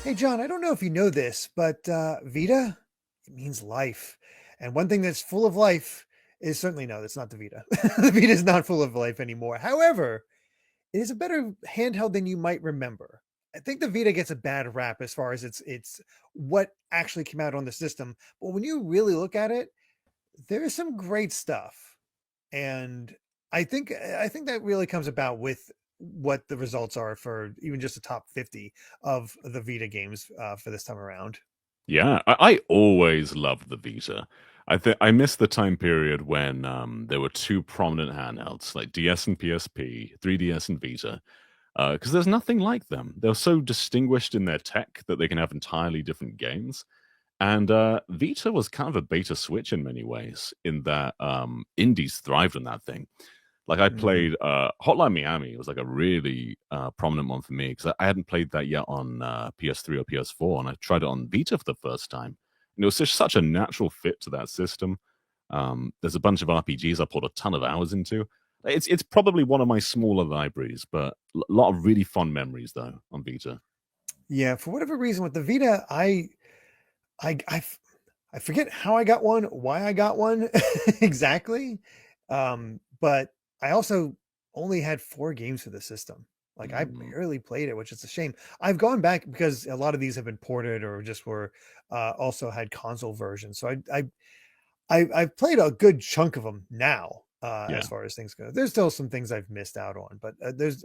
Hey, John, I don't know if you know this, but Vita, it means life. And one thing that's full of life is certainly no, that's not the Vita. The Vita is not full of life anymore. However, it is a better handheld than you might remember. I think the Vita gets a bad rap as far as it's what actually came out on the system. But when you really look at it, there is some great stuff. And I think that really comes about with what the results are for even just the top 50 of the Vita games for this time around. Yeah, I always loved the Vita. I miss the time period when there were two prominent handhelds like DS and PSP, 3DS and Vita, because there's nothing like them. They're so distinguished in their tech that they can have entirely different games. And Vita was kind of a beta switch in many ways, in that indies thrived on that thing. Like I Mhm. played Hotline Miami was like a really prominent one for me because I hadn't played that yet on PS3 or PS4, and I tried it on Vita for the first time. And it was just such a natural fit to that system. There's a bunch of RPGs I put a ton of hours into. It's probably one of my smaller libraries, but a lot of really fond memories though on Vita. Yeah, for whatever reason with the Vita, I I, f- I forget how I got one, why I got one exactly. But I also only had 4 games for the system. Like I Mm. barely played it, which is a shame. I've gone back because a lot of these have been ported or just were also had console versions. So I've played a good chunk of them now, Yeah. as far as things go. There's still some things I've missed out on, but there's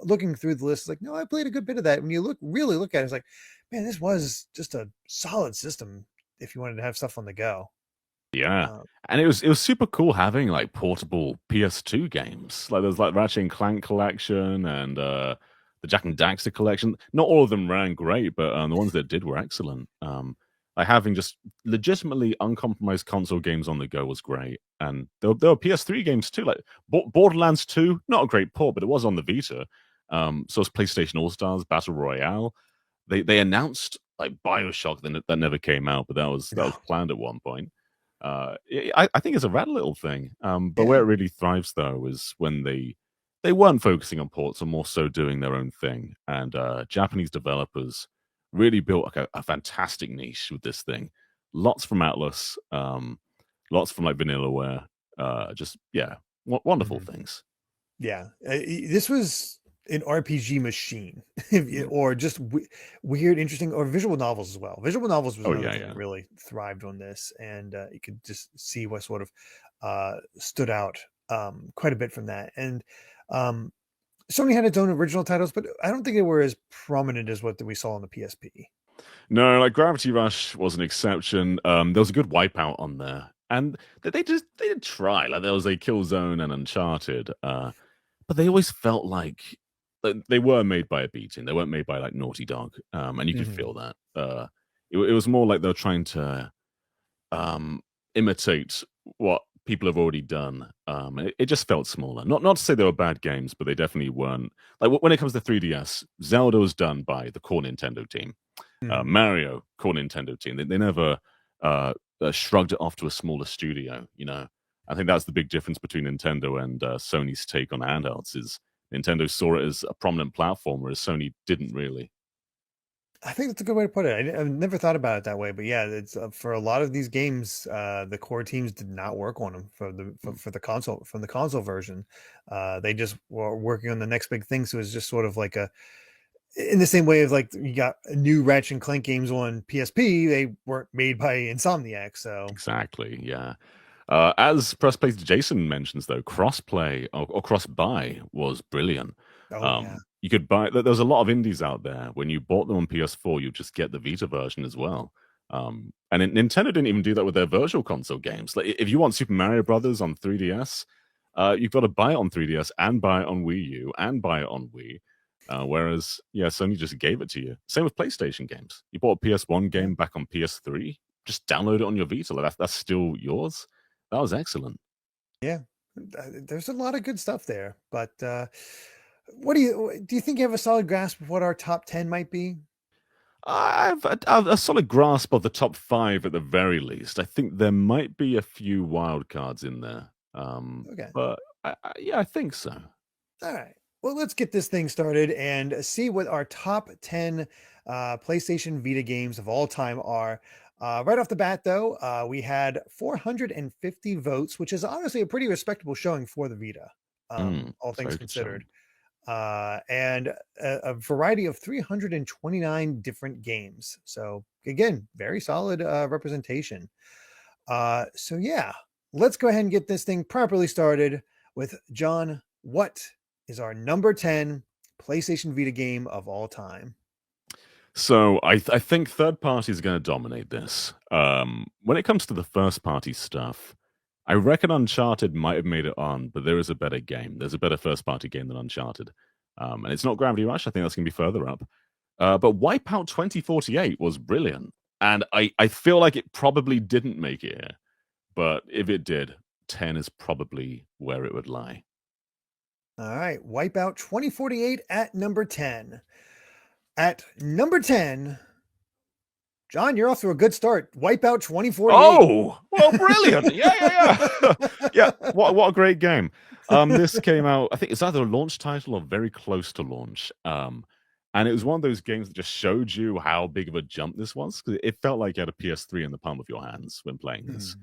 looking through the list, like, no, I played a good bit of that. When you really look at it, it's like, man, this was just a solid system if you wanted to have stuff on the go. Yeah. Uh, And it was super cool having like portable PS2 games. Like there's like Ratchet and Clank collection and the Jack and Daxter collection. Not all of them ran great, but the ones that did were excellent. Like having just legitimately uncompromised console games on the go was great. And there were PS3 games too, like Borderlands 2, not a great port, but it was on the Vita. So was PlayStation All Stars Battle Royale. They announced like Bioshock that never came out, but that was no, planned at one point. I think it's a rad little thing. But where yeah, it really thrives though is when they weren't focusing on ports and more so doing their own thing. And Japanese developers really built like a fantastic niche with this thing. Lots from Atlas, lots from like Vanillaware. Just yeah, wonderful mhm. things. Yeah. This was an RPG machine, Mm. or just weird, interesting, or visual novels as well. Visual novels was Oh another yeah, thing that yeah. really thrived on this, and you could just see what sort of stood out quite a bit from that. And um, Sony had its own original titles, but I don't think they were as prominent as what we saw on the PSP. No, like Gravity Rush was an exception. There was a good Wipeout on there, and they did try. Like there was a Killzone and Uncharted, but they always felt like they were made by a B team. They weren't made by like Naughty Dog, and you could Hmm. feel that. It was more like they were trying to um, imitate what people have already done. It just felt smaller. Not to say they were bad games, but they definitely weren't. Like when it comes to 3DS, Zelda was done by the core Nintendo team. Hmm. Mario, core Nintendo team. They never shrugged it off to a smaller studio. I think that's the big difference between Nintendo and Sony's take on handhelds. Is Nintendo saw it as a prominent platform, whereas Sony didn't really. I think that's a good way to put it. I've never thought about it that way, but yeah, it's for a lot of these games, the core teams did not work on them for the console from the console version. They just were working on the next big thing, so it's just sort of like a in the same way as like you got new Ratchet and Clank games on PSP, they weren't made by Insomniac, so Exactly, yeah. As Press Play Jason mentions, though, crossplay or cross buy was brilliant. oh yeah. You could buy. There's a lot of indies out there. When you bought them on PS4, you just get the Vita version as well. Nintendo didn't even do that with their Virtual Console games. Like if you want Super Mario Brothers on 3DS, you've got to buy it on 3DS and buy it on Wii U and buy it on Wii. Whereas, yeah, Sony just gave it to you. Same with PlayStation games. You bought a PS1 Yeah. game back on PS3, just download it on your Vita. Like that's still yours. That was excellent. Yeah. There's a lot of good stuff there, but what do you think you have a solid grasp of what our top 10 might be? I've a solid grasp of the top five at the very least. I think there might be a few wild cards in there, Okay. but yeah, I think so. All right. Well, let's get this thing started and see what our top 10 PlayStation Vita games of all time are. Right off the bat, though, we had 450 votes, which is honestly a pretty respectable showing for the Vita, all It's a things very good considered. showing. And a variety of 329 different games. So, again, very solid representation. So, yeah, let's go ahead and get this thing properly started with John. What is our number 10 PlayStation Vita game of all time? So I think third party is going to dominate this. When it comes to the first party stuff, I reckon Uncharted might have made it on, but there is a better game. There's a better first party game than Uncharted, and it's not Gravity Rush. I think that's going to be further up. But Wipeout 2048 was brilliant, and I feel like it probably didn't make it here, but if it did, 10 is probably where it would lie. All right, Wipeout 2048 at number 10. At number 10, John, you're off to a good start. Wipeout 2048. Oh, well, brilliant. Yeah. Yeah, what a great game. This came out, I think it's either a launch title or very close to launch. And it was one of those games that just showed you how big of a jump this was, because it felt like you had a PS3 in the palm of your hands when playing this.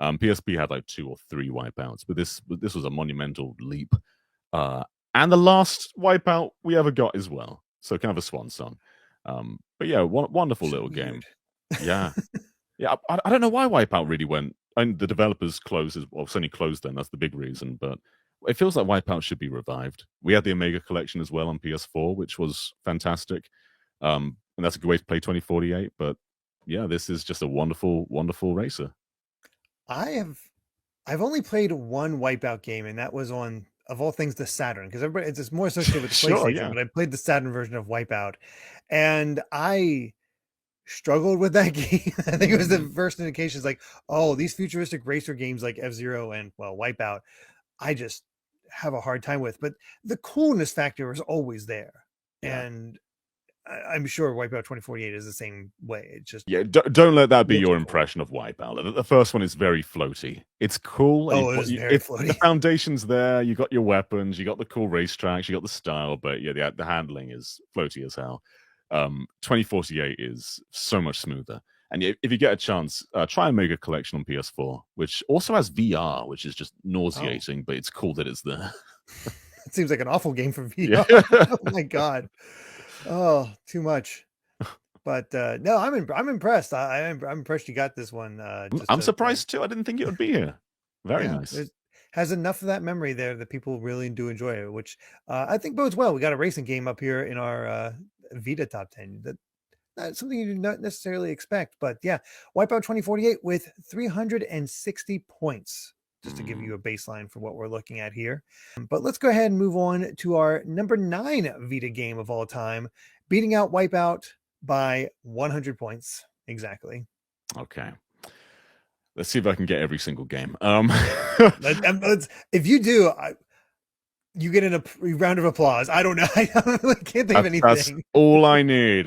PSP had like 2 or 3 Wipeouts, but this was a monumental leap. And the last Wipeout we ever got as well. So kind of a swan song. But yeah, wonderful little game. Yeah. Yeah, I don't know why Wipeout really went. And the developers closed, well, Sony closed then. That's the big reason. But it feels like Wipeout should be revived. We had the Omega Collection as well on PS4, which was fantastic. And that's a good way to play 2048. But yeah, this is just a wonderful, wonderful racer. I've only played one Wipeout game, and that was on, of all things, the Saturn, because everybody it's more associated with PlayStation. Sure, yeah. But I played the Saturn version of Wipeout, and I struggled with that game. I think it was the first indications, like, oh, these futuristic racer games like F-Zero and, well, Wipeout, I just have a hard time with. But the coolness factor is always there, Yeah. and I'm sure Wipeout 2048 is the same way. It's just, yeah. Don't let that be your cool. impression of Wipeout. The first one is very floaty. It's cool. Oh, it was very floaty. The foundation's there. You got your weapons. You got the cool racetracks. You got the style. But yeah, the handling is floaty as hell. 2048 is so much smoother. And if you get a chance, try Omega Collection on PS4, which also has VR, which is just nauseating, but it's cool that it's there. It seems like an awful game for VR. Yeah. Oh my god. Oh, too much. But no, I'm impressed. I'm impressed you got this one. I'm surprised too. I didn't think it would be here. Very nice. It has enough of that memory there that people really do enjoy it, which I think bodes well. We got a racing game up here in our Vita top 10. That's something you do not necessarily expect. But yeah, Wipeout 2048 with 360 points, just to give you a baseline for what we're looking at here. But let's go ahead and move on to our number 9 Vita game of all time, beating out Wipeout by 100 points. Exactly. Okay. Let's see if I can get every single game. If you do, you get a round of applause. I don't know. I really can't think of anything. That's all I need.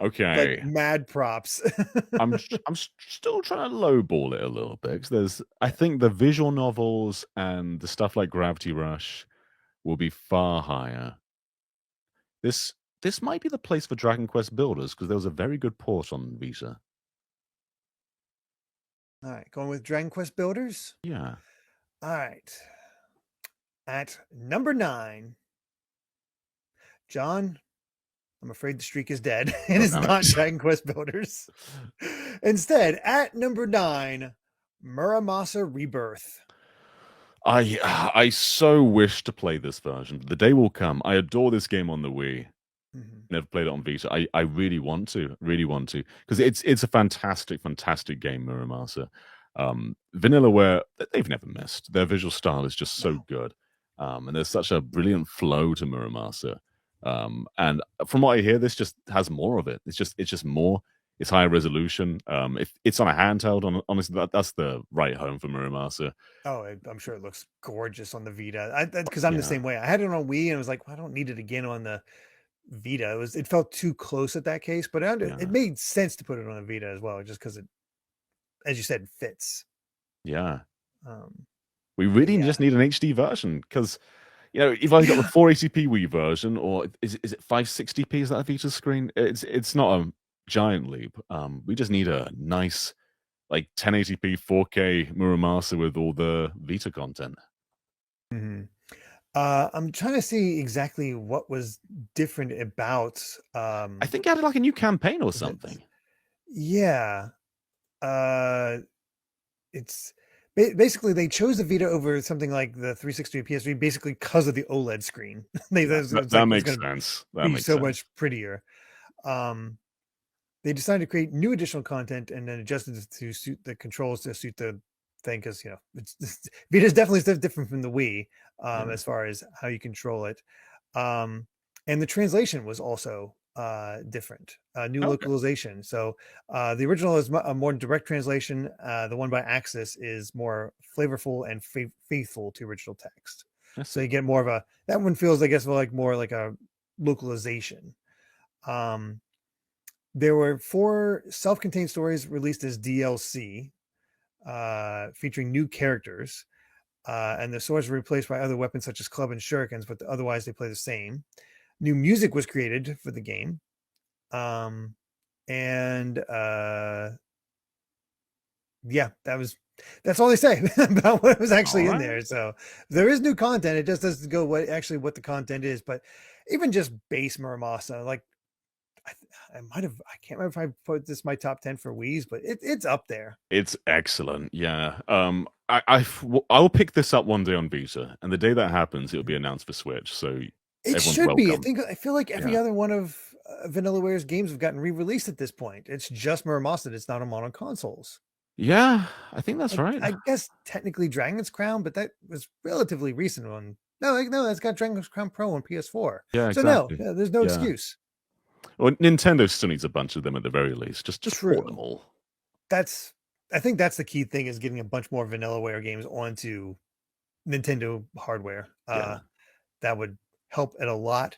Okay. Like mad props. I'm still trying to lowball it a little bit, because I think the visual novels and the stuff like Gravity Rush will be far higher. This might be the place for Dragon Quest Builders, because there was a very good port on Vita. All right, going with Dragon Quest Builders. Yeah. All right. At number 9, John, I'm afraid the streak is dead. It is not Dragon Quest Builders. Instead, at number 9, Muramasa Rebirth. I so wish to play this version. The day will come. I adore this game on the Wii. Never played it on Vita. I really want to, because it's a fantastic game, Muramasa. Vanillaware, they've never missed. Their visual style is just so good, and there's such a brilliant flow to Muramasa. And from what I hear, this just has more of it. It's just more. It's higher resolution. If it's on a handheld, honestly, that's the right home for Muramasa. Oh, I'm sure it looks gorgeous on the Vita. Because I'm the same way. I had it on Wii, and I was like, well, I don't need it again on the Vita. It felt too close at that case, but it made sense to put it on a Vita as well, just because it, as you said, fits. Yeah. We really just need an HD version, because You know, you've either got the 480p Wii version, or is it 560p? Is that a Vita screen? It's not a giant leap. We just need a nice like 1080p 4K Muramasa with all the Vita content. Mhm. I'm trying to see exactly what was different about I think it had like a new campaign or this. something. Yeah. Uh it's basically they chose the Vita over something like the 360 PS3 basically because of the OLED screen. It's That like it's makes going to sense. That be makes so sense. much prettier. Um they decided to create new additional content and then adjusted it to suit the controls to suit the thing because Vita is definitely stuff different from the Wii Yeah. as far as how you control it. Um, and the translation was also different, new Okay. localization. So the original is a more direct translation. The one by Axis is more flavorful and faithful to original text. I So see. you get more of a that one feels, I guess, like more like a localization. Um, there were 4 self-contained stories released as DLC, featuring new characters, and the swords were replaced by other weapons such as club and shurikens, but otherwise they play the same. New music was created for the game, um, and yeah, that's all they say about what was All actually in right. there. So there is new content. It just doesn't go what the content is, but even just base Muramasa, like I can't remember if I put this my top 10 for Wii's, but it's up there. It's excellent. Yeah. I will pick this up one day on Vita, and the day that happens, it'll be announced for Switch. So It everyone's should be. welcome. I feel like every Yeah. other one of Vanillaware's games have gotten re-released at this point. It's just Muramasa that's not on consoles. Yeah, I think that's right. I guess technically Dragon's Crown, but that was relatively recent one. No, that's got Dragon's Crown Pro on PS4. Yeah, So no, exactly. there's no Yeah. excuse. Well, Nintendo still needs a bunch of them at the very least. Just port them True. all. I think that's the key thing is getting a bunch more Vanillaware games onto Nintendo hardware. Yeah. That would help it a lot.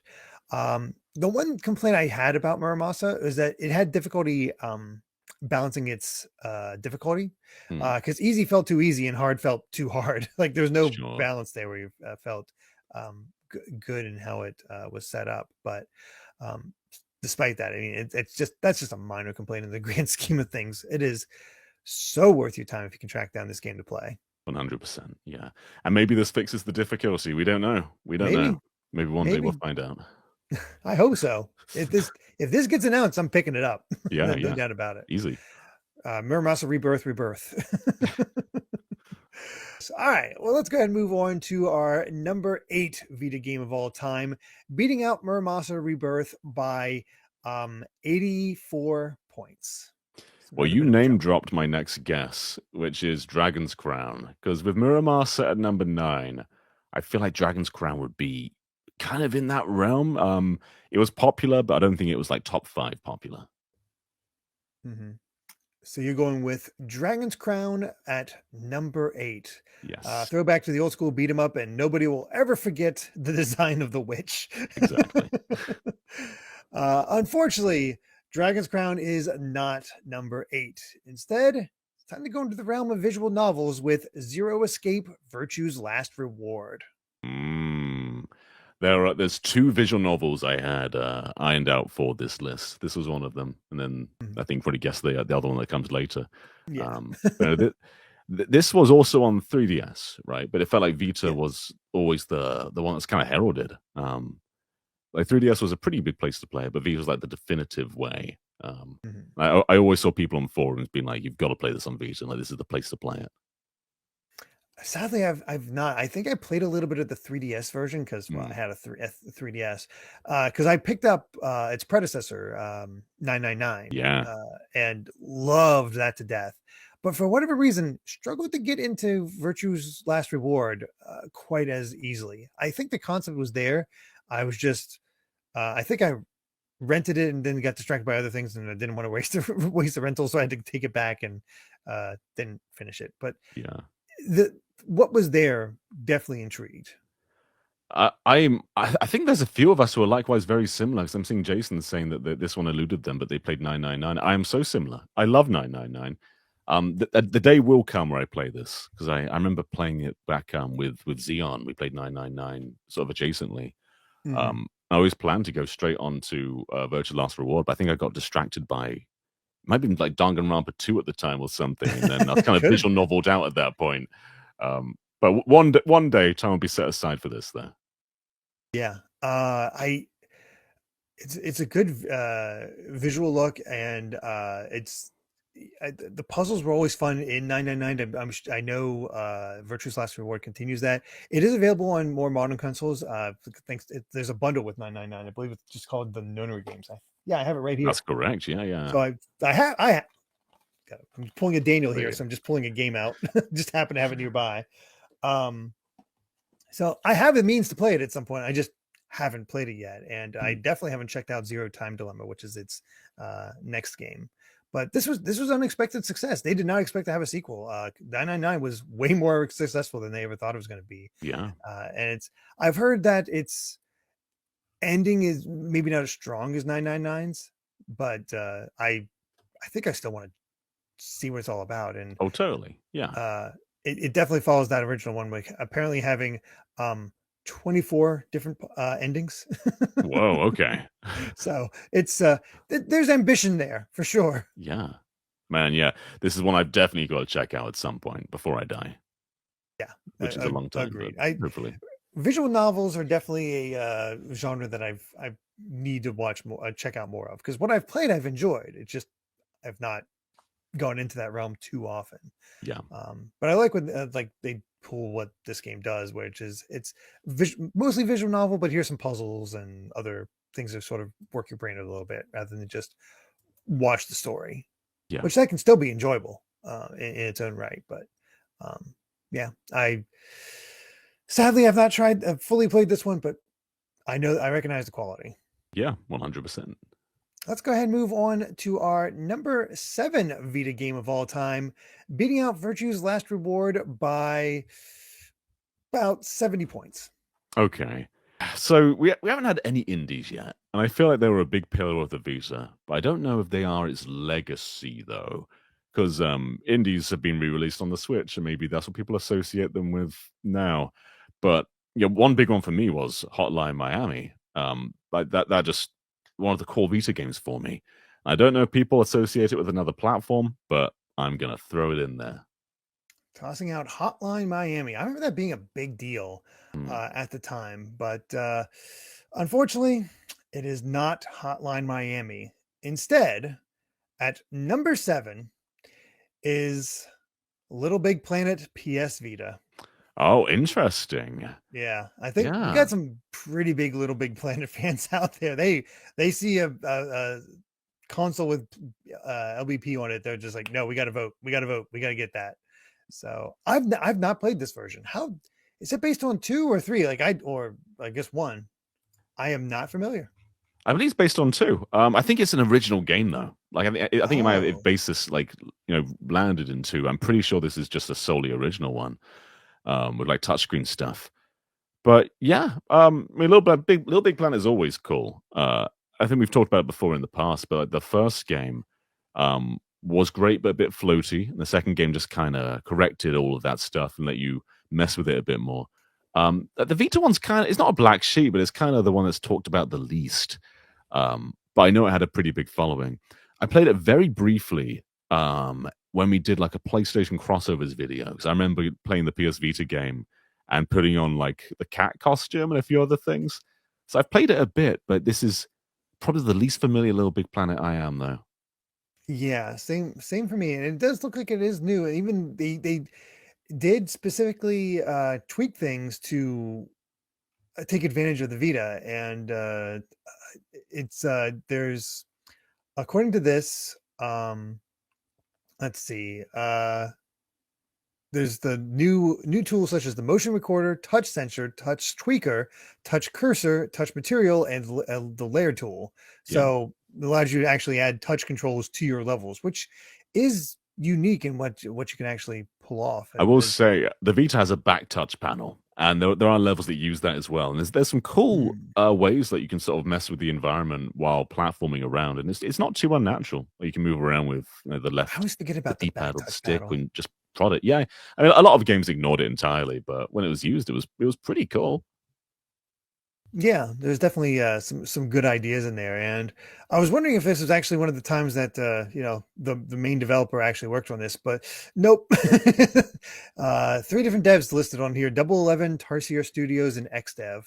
The one complaint I had about Muramasa is that it had difficulty balancing its difficulty Hmm. because easy felt too easy and hard felt too hard. Like there's no Sure. balance there where you felt good in how it was set up. But um, despite that, I mean, that's just a minor complaint in the grand scheme of things. It is so worth your time if you can track down this game to play. 100%. Yeah. And maybe this fixes the difficulty. We don't know. We don't Maybe, know. Maybe one day we'll maybe. find out. I hope so. If this gets announced, I'm picking it up. Yeah, No yeah. doubt about it. Easy. Muramasa Rebirth. All right, well, let's go ahead and move on to our number 8 Vita game of all time, beating out Muramasa Rebirth by 84 points. Well, Another you bit of a name jump. dropped my next guess, which is Dragon's Crown. Because with Muramasa at number 9, I feel like Dragon's Crown would be kind of in that realm. It was popular, but I don't think it was like top 5 popular. Mhm. So you're going with Dragon's Crown at number 8. Yes, Throwback to the old school beat 'em up, and nobody will ever forget the design of the witch. exactly. Unfortunately, Dragon's Crown is not number 8. Instead, it's time to go into the realm of visual novels with Zero Escape: Virtue's Last Reward. Mm. There's 2 visual novels I had ironed out for this list. This was one of them, and then Mhm. I think probably guess the other one that comes later. Yeah. This was also on 3DS, right? But it felt like Vita Yeah. was always the one that's kind of heralded. Like 3DS was a pretty big place to play it, but Vita was like the definitive way. Mhm. I always saw people on forums being like, "You've got to play this on Vita. Like this is the place to play it." Sadly, I've not. I think I played a little bit of the 3DS version because I Mm, had a 3DS because I picked up its predecessor 999 yeah, and loved that to death. But for whatever reason, struggled to get into Virtue's Last Reward quite as easily. I think the concept was there. I was just I think I rented it and then got distracted by other things and I didn't want to waste the rental, so I had to take it back and didn't finish it. But yeah. the what was there definitely intrigued. I think there's a few of us who are likewise very similar. Because I'm seeing Jason saying that this one eluded them, but they played 999. I am so similar. I love 999. The day will come where I play this, because I remember playing it back with Xeon. We played 999 sort of adjacently. Mhm. I always planned to go straight on to Virtual Last Reward, but I think I got distracted by, might have been like Danganronpa 2 at the time or something, and then I was kind of Could have. visual noveled out at that point. But one day time will be set aside for this, though. Yeah. I it's a good visual look, and the puzzles were always fun in 999. I know Virtue's Last Reward continues that. It is available on more modern consoles. Thanks, there's a bundle with 999. I believe it's just called the Nonary games. Yeah, I have it right here. That's correct. Yeah. So I'm pulling a Daniel here, so I'm just pulling a game out. Just happen to have it nearby. So I have the means to play it at some point. I just haven't played it yet, and I definitely haven't checked out Zero Time Dilemma, which is its next game. But this was unexpected success. They did not expect to have a sequel. 999 was way more successful than they ever thought it was going to be. Yeah. And I've heard that its ending is maybe not as strong as 999's, but I think I still want to see what it's all about. And oh, totally. Yeah. It definitely follows that original one, like apparently having 24 different endings. Whoa, okay. So it's there's ambition there for sure. Yeah, man. Yeah, this is one I've definitely got to check out at some point before I die. Yeah, which is a long time. Agreed. Hopefully, visual novels are definitely a genre that I need to watch more, check out more of, because what I've played, I've enjoyed. It's just I've not gone into that realm too often. Yeah. But I like when like they pull what this game does, which is it's mostly visual novel, but here's some puzzles and other things that sort of work your brain a little bit rather than just watch the story. Yeah. Which that can still be enjoyable in its own right. But yeah, I sadly have not tried fully played this one, but I recognize the quality. Yeah, 100%. Let's go ahead and move on to our number 7 Vita game of all time, beating out Virtue's Last Reward by about 70 points. Okay. So we haven't had any indies yet, and I feel like they were a big pillar of the Vita, but I don't know if they are its legacy, though, because indies have been re-released on the Switch, and maybe that's what people associate them with now. But yeah, one big one for me was Hotline Miami. Like that just one of the core Vita games for me. I don't know if people associate it with another platform, but I'm gonna throw it in there. Tossing out Hotline Miami. I remember that being a big deal at the time, but unfortunately, it is not Hotline Miami. Instead, at number 7 is LittleBigPlanet PS Vita. Oh, interesting. Yeah, I think we got some pretty big LittleBigPlanet fans out there. They see a console with LBP on it. They're just like, no, we got to vote. We got to vote. We got to get that. So I've not played this version. How is it based on 2 or 3? Like I guess 1. I am not familiar. I believe it's based on 2. I think it's an original game though. Like I think it might have basis like landed in 2. I'm pretty sure this is just a solely original one. With like touchscreen stuff. But yeah, I mean, LittleBigPlanet is always cool. I think we've talked about it before in the past, but like, the first game was great, but a bit floaty. And the second game just kind of corrected all of that stuff and let you mess with it a bit more. The Vita one's it's not a black sheep, but it's kind of the one that's talked about the least. But I know it had a pretty big following. I played it very briefly when we did like a PlayStation crossovers video, because I remember playing the PS Vita game and putting on like the cat costume and a few other things. So I've played it a bit, but this is probably the least familiar LittleBigPlanet I am, though. Yeah, same for me. And it does look like it is new. Even they did specifically tweak things to take advantage of the Vita, and it's there's, according to this, let's see. There's the new tools such as the motion recorder, touch sensor, touch tweaker, touch cursor, touch material, and the layer tool. So it allows you to actually add touch controls to your levels, which is unique in what you can actually pull off. I will say the Vita has a back touch panel, And there are levels that use that as well. And there's some cool Hmm. ways that you can sort of mess with the environment while platforming around, and it's not too unnatural. You can move around with the I left, always forget the about the D-pad back or the touch stick, paddle. and just prod it. Yeah, I mean, a lot of games ignored it entirely, but when it was used, it was pretty cool. Yeah, there's definitely some good ideas in there, and I was wondering if this was actually one of the times that the main developer actually worked on this, but nope. Three different devs listed on here: Double 11, Tarsier Studios, and XDev.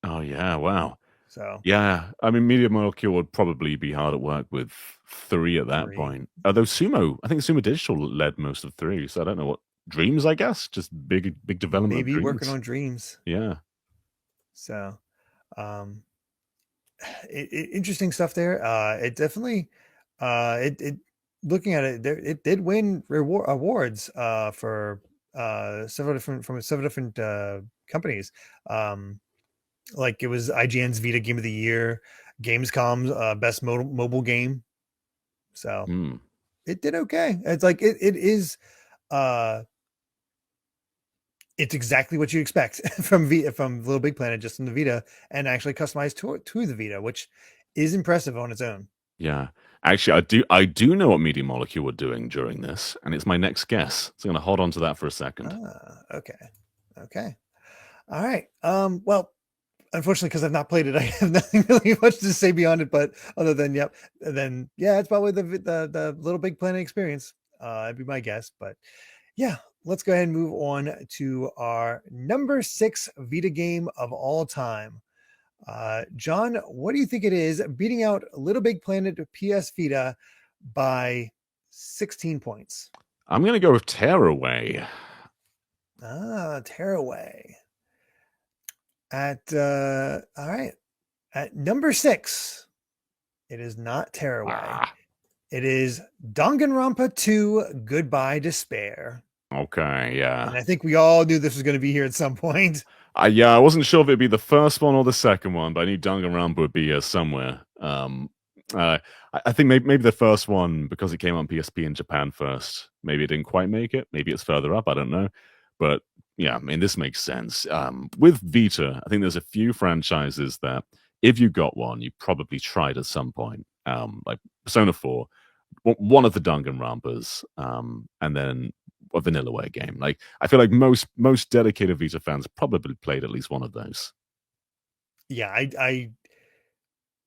Oh yeah, wow. So Yeah, I mean, Media Molecule would probably be hard at work with three at that three, point. Although Sumo, I think Sumo Digital led most of three, so I don't know what Dreams. I guess just big development of maybe working Dreams. on Dreams. Yeah. So um, interesting stuff there. It definitely it looking at it, it did win reward awards for several different companies. Um, like it was IGN's Vita Game of the Year, Gamescom's best mobile game. So Hmm. it did okay. It's like it is uh it's exactly what you expect from Little Big Planet, just in the Vita, and actually customized to the Vita, which is impressive on its own. Yeah. Actually, I do know what Media Molecule were doing during this, and it's my next guess. So I'm gonna hold on to that for a second. Okay. Okay. All right. Well, unfortunately, because I've not played it, I have nothing really much to say beyond it. But other than, yep, then yeah, it's probably the Little Big Planet experience. That'd be my guess. But yeah, let's go ahead and move on to our number 6 Vita game of all time. John, what do you think it is beating out Little Big Planet PS Vita by 16 points? I'm gonna go with Tearaway. Tearaway. All right. At number 6, it is not Tearaway. Ah, It is Danganronpa 2 Goodbye Despair. okay, yeah. And I think we all knew this was going to be here at some point. Yeah, I wasn't sure if it'd be the first one or the second one, but I knew Danganronpa would be here somewhere. I think maybe the first one because it came on PSP in Japan first. Maybe it didn't quite make it. Maybe it's further up. I don't know. But yeah, I mean, this makes sense. With Vita, I think there's a few franchises that if you got one, you probably tried at some point. Like Persona 4, one of the Danganronpas, and then a Vanillaware game. Like I feel like most dedicated Vita fans probably played at least one of those. Yeah, I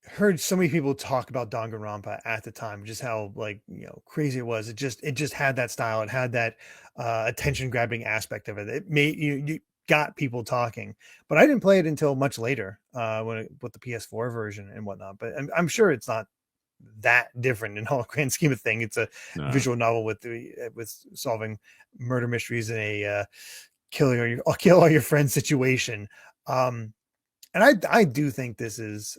heard so many people talk about Danganronpa at the time, just how like crazy it was. It just had that style. It had that attention grabbing aspect of it. It made you got people talking. But I didn't play it until much later with the PS4 version and whatnot. But I'm sure it's not that different in all grand scheme of thing. It's a No. visual novel with solving murder mysteries in a kill all your friends situation. Um, and I do think this is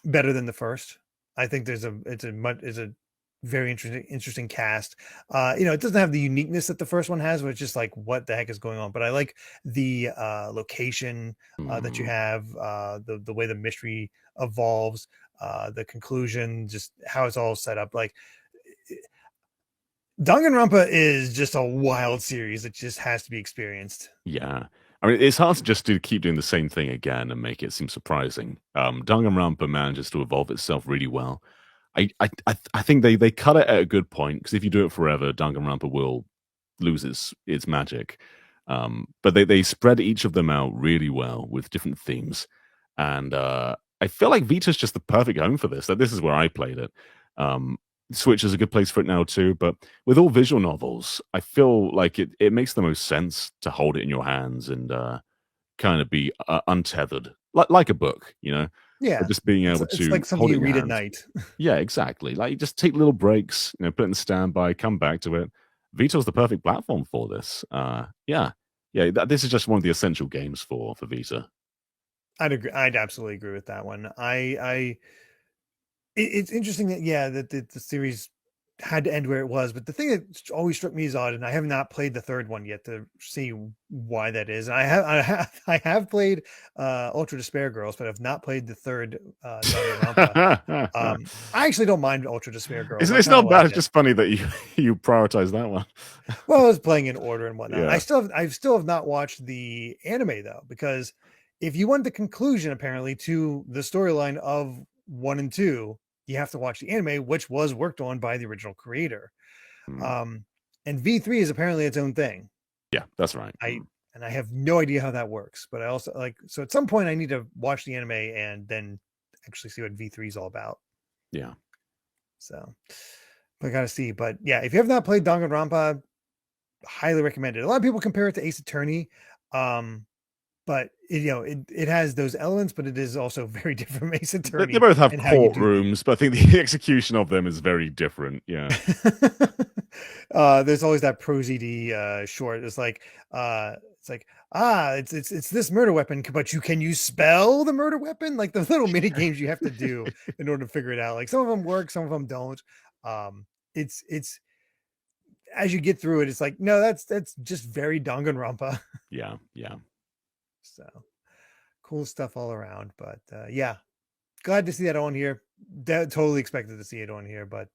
better than the first. I think it's a very interesting cast. It doesn't have the uniqueness that the first one has, where it's just like what the heck is going on. But I like the location that you Mm, have, the way the mystery evolves, the conclusion, just how it's all set up. Like Danganronpa is just a wild series that just has to be experienced. yeah. I mean, it's hard to just keep doing the same thing again and make it seem surprising. Danganronpa manages to evolve itself really well. I think they cut it at a good point because if you do it forever, Danganronpa will lose its magic. But they spread each of them out really well with different themes, and I feel like Vita's just the perfect home for this. Like this is where I played it. Um, Switch is a good place for it now too. But with all visual novels, I feel like it makes the most sense to hold it in your hands and kind of be untethered, like a book, Yeah, just being able it's to like something hold it you in your read at hands. night. Yeah, exactly. Like you just take little breaks, put it in standby, come back to it. Vito's the perfect platform for this. Yeah, yeah. This is just one of the essential games for Vita. I'd agree. I'd absolutely agree with that one. It's interesting that, yeah, that the series. had to end where it was. But the thing that always struck me as odd, and I have not played the third one yet to see why that is. And I have played Ultra Despair Girls, but I've not played the third Danganronpa. I actually don't mind Ultra Despair Girls. It's not bad. It's just funny that you prioritize that one. Well, I was playing in order and whatnot. Yeah. I still have not watched the anime though, because if you want the conclusion apparently to the storyline of 1 and 2, you have to watch the anime, which was worked on by the original creator. And V3 is apparently its own thing. Yeah, that's right. I have no idea how that works, but I also so at some point I need to watch the anime and then actually see what V3 is all about. Yeah. So I gotta see. But yeah, if you have not played Danganronpa, highly recommended. A lot of people compare it to Ace Attorney. But it has those elements, but it is also very different from Ace Attorney. They both have courtrooms, but I think the execution of them is very different. Yeah. There's always that prosody short. It's like it's this murder weapon, but can you spell the murder weapon? Like the little mini games you have to do in order to figure it out. Like some of them work, some of them don't. It's as you get through it, it's like, no, that's just very Danganronpa. Yeah. So cool stuff all around. But yeah, glad to see that on here. Totally expected to see it on here. But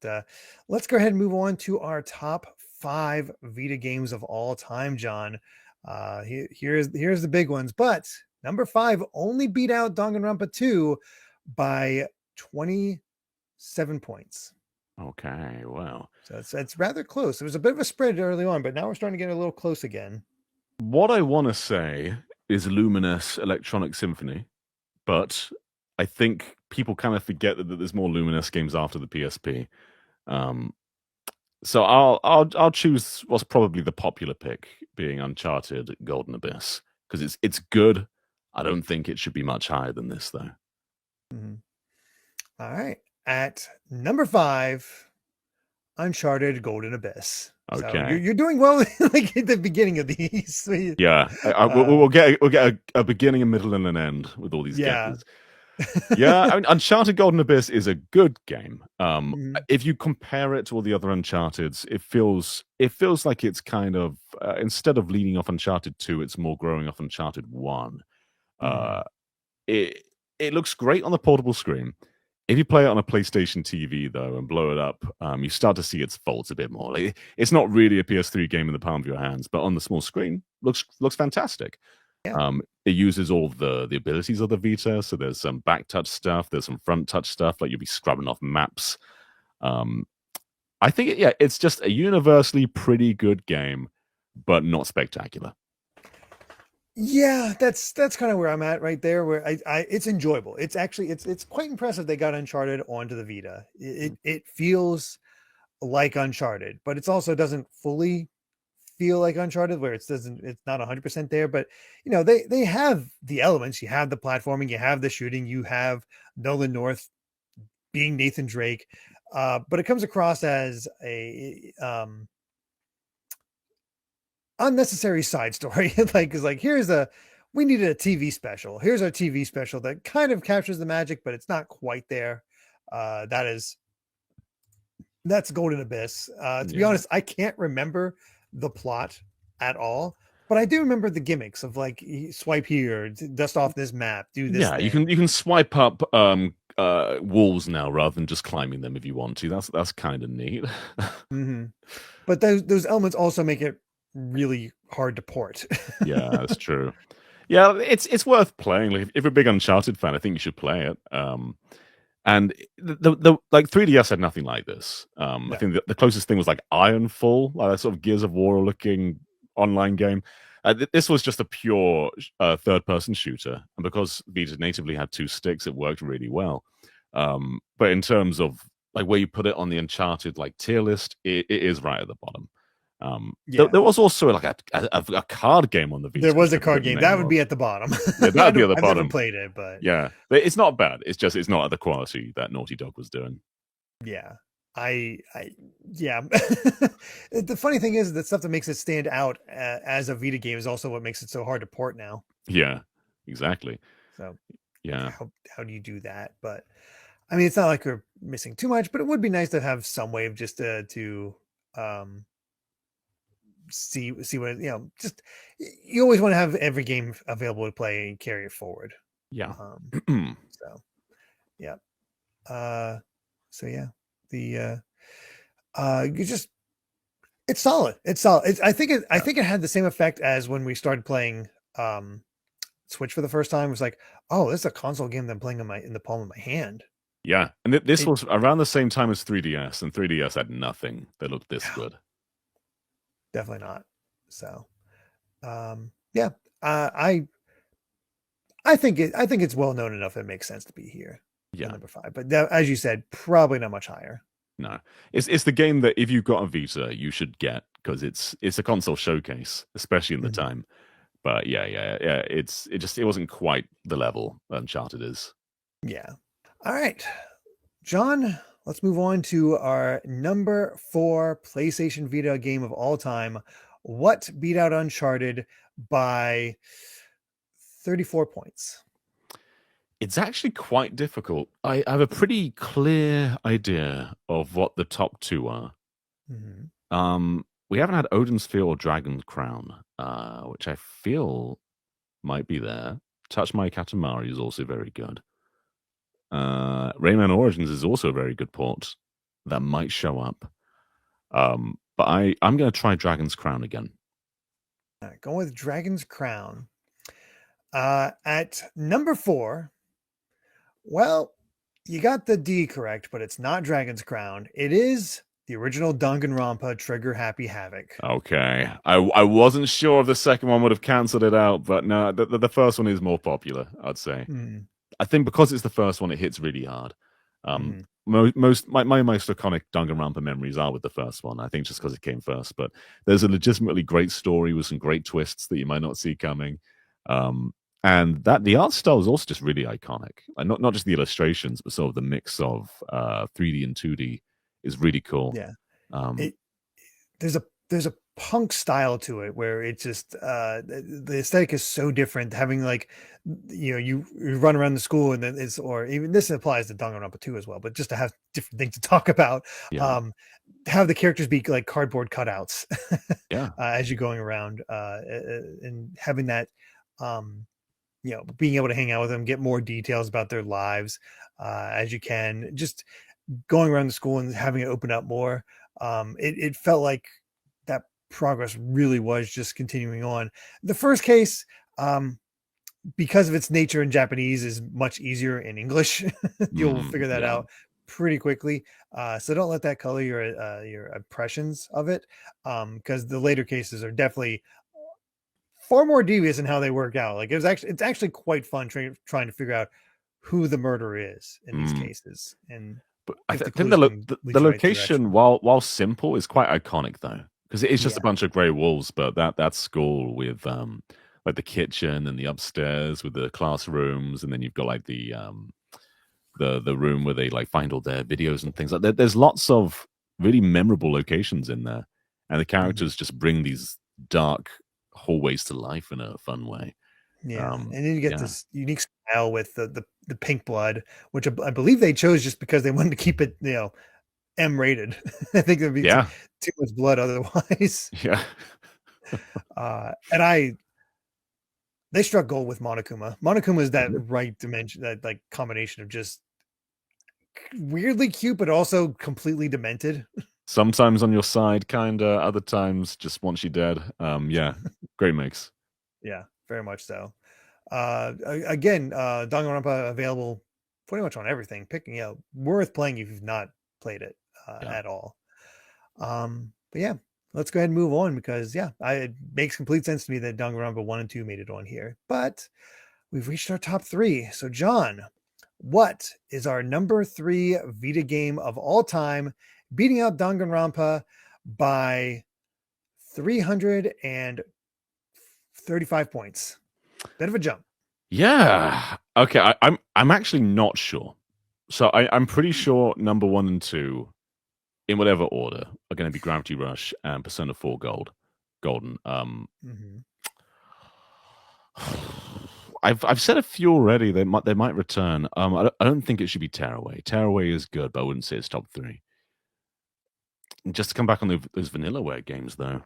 let's go ahead and move on to our top 5 Vita games of all time, John. Here's the big ones. But number 5 only beat out Danganronpa 2 by 27 points. Okay, wow. So it's rather close. It was a bit of a spread early on, but now we're starting to get a little close again. What I want to say is Luminous Electronic Symphony, but I think people kind of forget that there's more Luminous games after the PSP. So I'll choose what's probably the popular pick, being Uncharted Golden Abyss, because it's good. I don't think it should be much higher than this, though. Mm-hmm. All right, at number 5, Uncharted Golden Abyss. Okay, so you're doing well, like at the beginning of these. Yeah, we'll get a beginning, a middle, and an end with all these games. Yeah, I mean, Uncharted Golden Abyss is a good game. If you compare it to all the other Uncharteds, it feels like it's kind of instead of leading off Uncharted 2, it's more growing off Uncharted 1. It looks great on the portable screen. If you play it on a PlayStation TV, though, and blow it up, you start to see its faults a bit more. Like, it's not really a PS3 game in the palm of your hands, but on the small screen, looks fantastic. Yeah. It uses all the abilities of the Vita, so there's some back touch stuff, there's some front touch stuff, like you'll be scrubbing off maps. I think, it's just a universally pretty good game, but not spectacular. Yeah, that's kind of where I'm at right there, where it's enjoyable. It's actually it's quite impressive they got Uncharted onto the Vita. It feels like Uncharted, but it also doesn't fully feel like Uncharted, where it's not 100% there. But they have the elements. You have the platforming, you have the shooting, you have Nolan North being Nathan Drake, but it comes across as a unnecessary side story. We needed a TV special. Here's our TV special that kind of captures the magic, but it's not quite there. That's Golden Abyss. To be honest, I can't remember the plot at all, but I do remember the gimmicks of like swipe here, dust off this map, do this. Yeah, thing. you can swipe up walls now rather than just climbing them if you want to. That's kind of neat. But those elements also make it really hard to port. Yeah, that's true. Yeah, it's worth playing. Like, if you're a big Uncharted fan, I think you should play it. And the 3DS had nothing like this. I think the closest thing was like Ironfall, like that sort of Gears of War looking online game. This was just a pure third-person shooter, and because Vita natively had 2 sticks, it worked really well. But in terms of like where you put it on the Uncharted like tier list, it is right at the bottom. There was also like a card game on the Vita. There was a card game that would be at the bottom. Yeah, that would be at the bottom. I've never played it, but yeah, it's not bad. It's just it's not at the quality that Naughty Dog was doing. Yeah, yeah. The funny thing is that stuff that makes it stand out as a Vita game is also what makes it so hard to port now. Yeah, exactly. So yeah, how do you do that? But I mean, it's not like we're missing too much, but it would be nice to have some way of just to um, see what Just you always want to have every game available to play and carry it forward. Yeah. So yeah. So yeah, the you just it's solid. It's solid. I think it had the same effect as when we started playing Switch for the first time. It was like, oh, this is a console game that I'm playing in the palm of my hand. Yeah, and this was around the same time as 3DS, and 3DS had nothing that looked this good. Definitely not. So, yeah, I think it's well known enough. It makes sense to be here. Yeah, number 5, but as you said, probably not much higher. No, it's the game that if you've got a Vita, you should get because it's a console showcase, especially in the time. But yeah, it wasn't quite the level Uncharted is. Yeah. All right, John, let's move on to our number 4 PlayStation Vita game of all time. What beat out Uncharted by 34 points? It's actually quite difficult. I have a pretty clear idea of what the top 2 are. We haven't had Odin's Sphere or Dragon's Crown, which I feel might be there. Touch My Katamari is also very good. Rayman Origins is also a very good port that might show up. But I'm going to try Dragon's Crown again. All right, going with Dragon's Crown. At number 4, well, you got the D correct, but it's not Dragon's Crown. It is the original Danganronpa Trigger Happy Havoc. Okay. I wasn't sure if the second one would have cancelled it out, but no, the first one is more popular, I'd say. I think because it's the first one, it hits really hard. My most iconic Danganronpa memories are with the first one. I think just because it came first, but there's a legitimately great story with some great twists that you might not see coming. And that the art style is also just really iconic. And not just the illustrations, but sort of the mix of 3D and 2D is really cool. Yeah. There's a punk style to it where it's just the aesthetic is so different. Having like you run around the school and then or even this applies to Danganronpa 2 as well, but just to have different things to talk about. Have the characters be like cardboard cutouts as you're going around and having that being able to hang out with them, get more details about their lives as you can, just going around the school and having it open up more. It felt like that progress really was just continuing on. The first case, because of its nature in Japanese, is much easier in English. You'll figure that out pretty quickly. So don't let that color your impressions of it, because the later cases are definitely far more devious in how they work out. Like it's actually quite fun trying to figure out who the murderer is in these cases. And but I think the location, while simple, is quite iconic though, because it is just a bunch of grey wolves. But that school with like the kitchen and the upstairs with the classrooms, and then you've got like the room where they like find all their videos and things like that. There's lots of really memorable locations in there, and the characters just bring these dark hallways to life in a fun way. And then you get this unique style with the pink blood, which I believe they chose just because they wanted to keep it M rated. I think there'd be too much blood otherwise. And they struck gold with Monokuma. Monokuma is that right dimension, that like combination of just weirdly cute but also completely demented. Sometimes on your side, kinda. Other times, just wants you dead. Great mix. Yeah, very much so. Again, Danganronpa available pretty much on everything. Worth playing if you've not played it at all. But yeah, let's go ahead and move on because it makes complete sense to me that Danganronpa 1 and 2 made it on here. But we've reached our top 3. So John, what is our number 3 Vita game of all time, beating out Danganronpa by 335 points? Bit of a jump. Yeah. Okay. I'm actually not sure. So I'm pretty sure number 1 and 2, in whatever order, are going to be Gravity Rush and Persona 4 Golden. I've said a few already. They might return. I don't think it should be Tearaway. Tearaway is good, but I wouldn't say it's top 3. Just to come back on those Vanillaware games, though,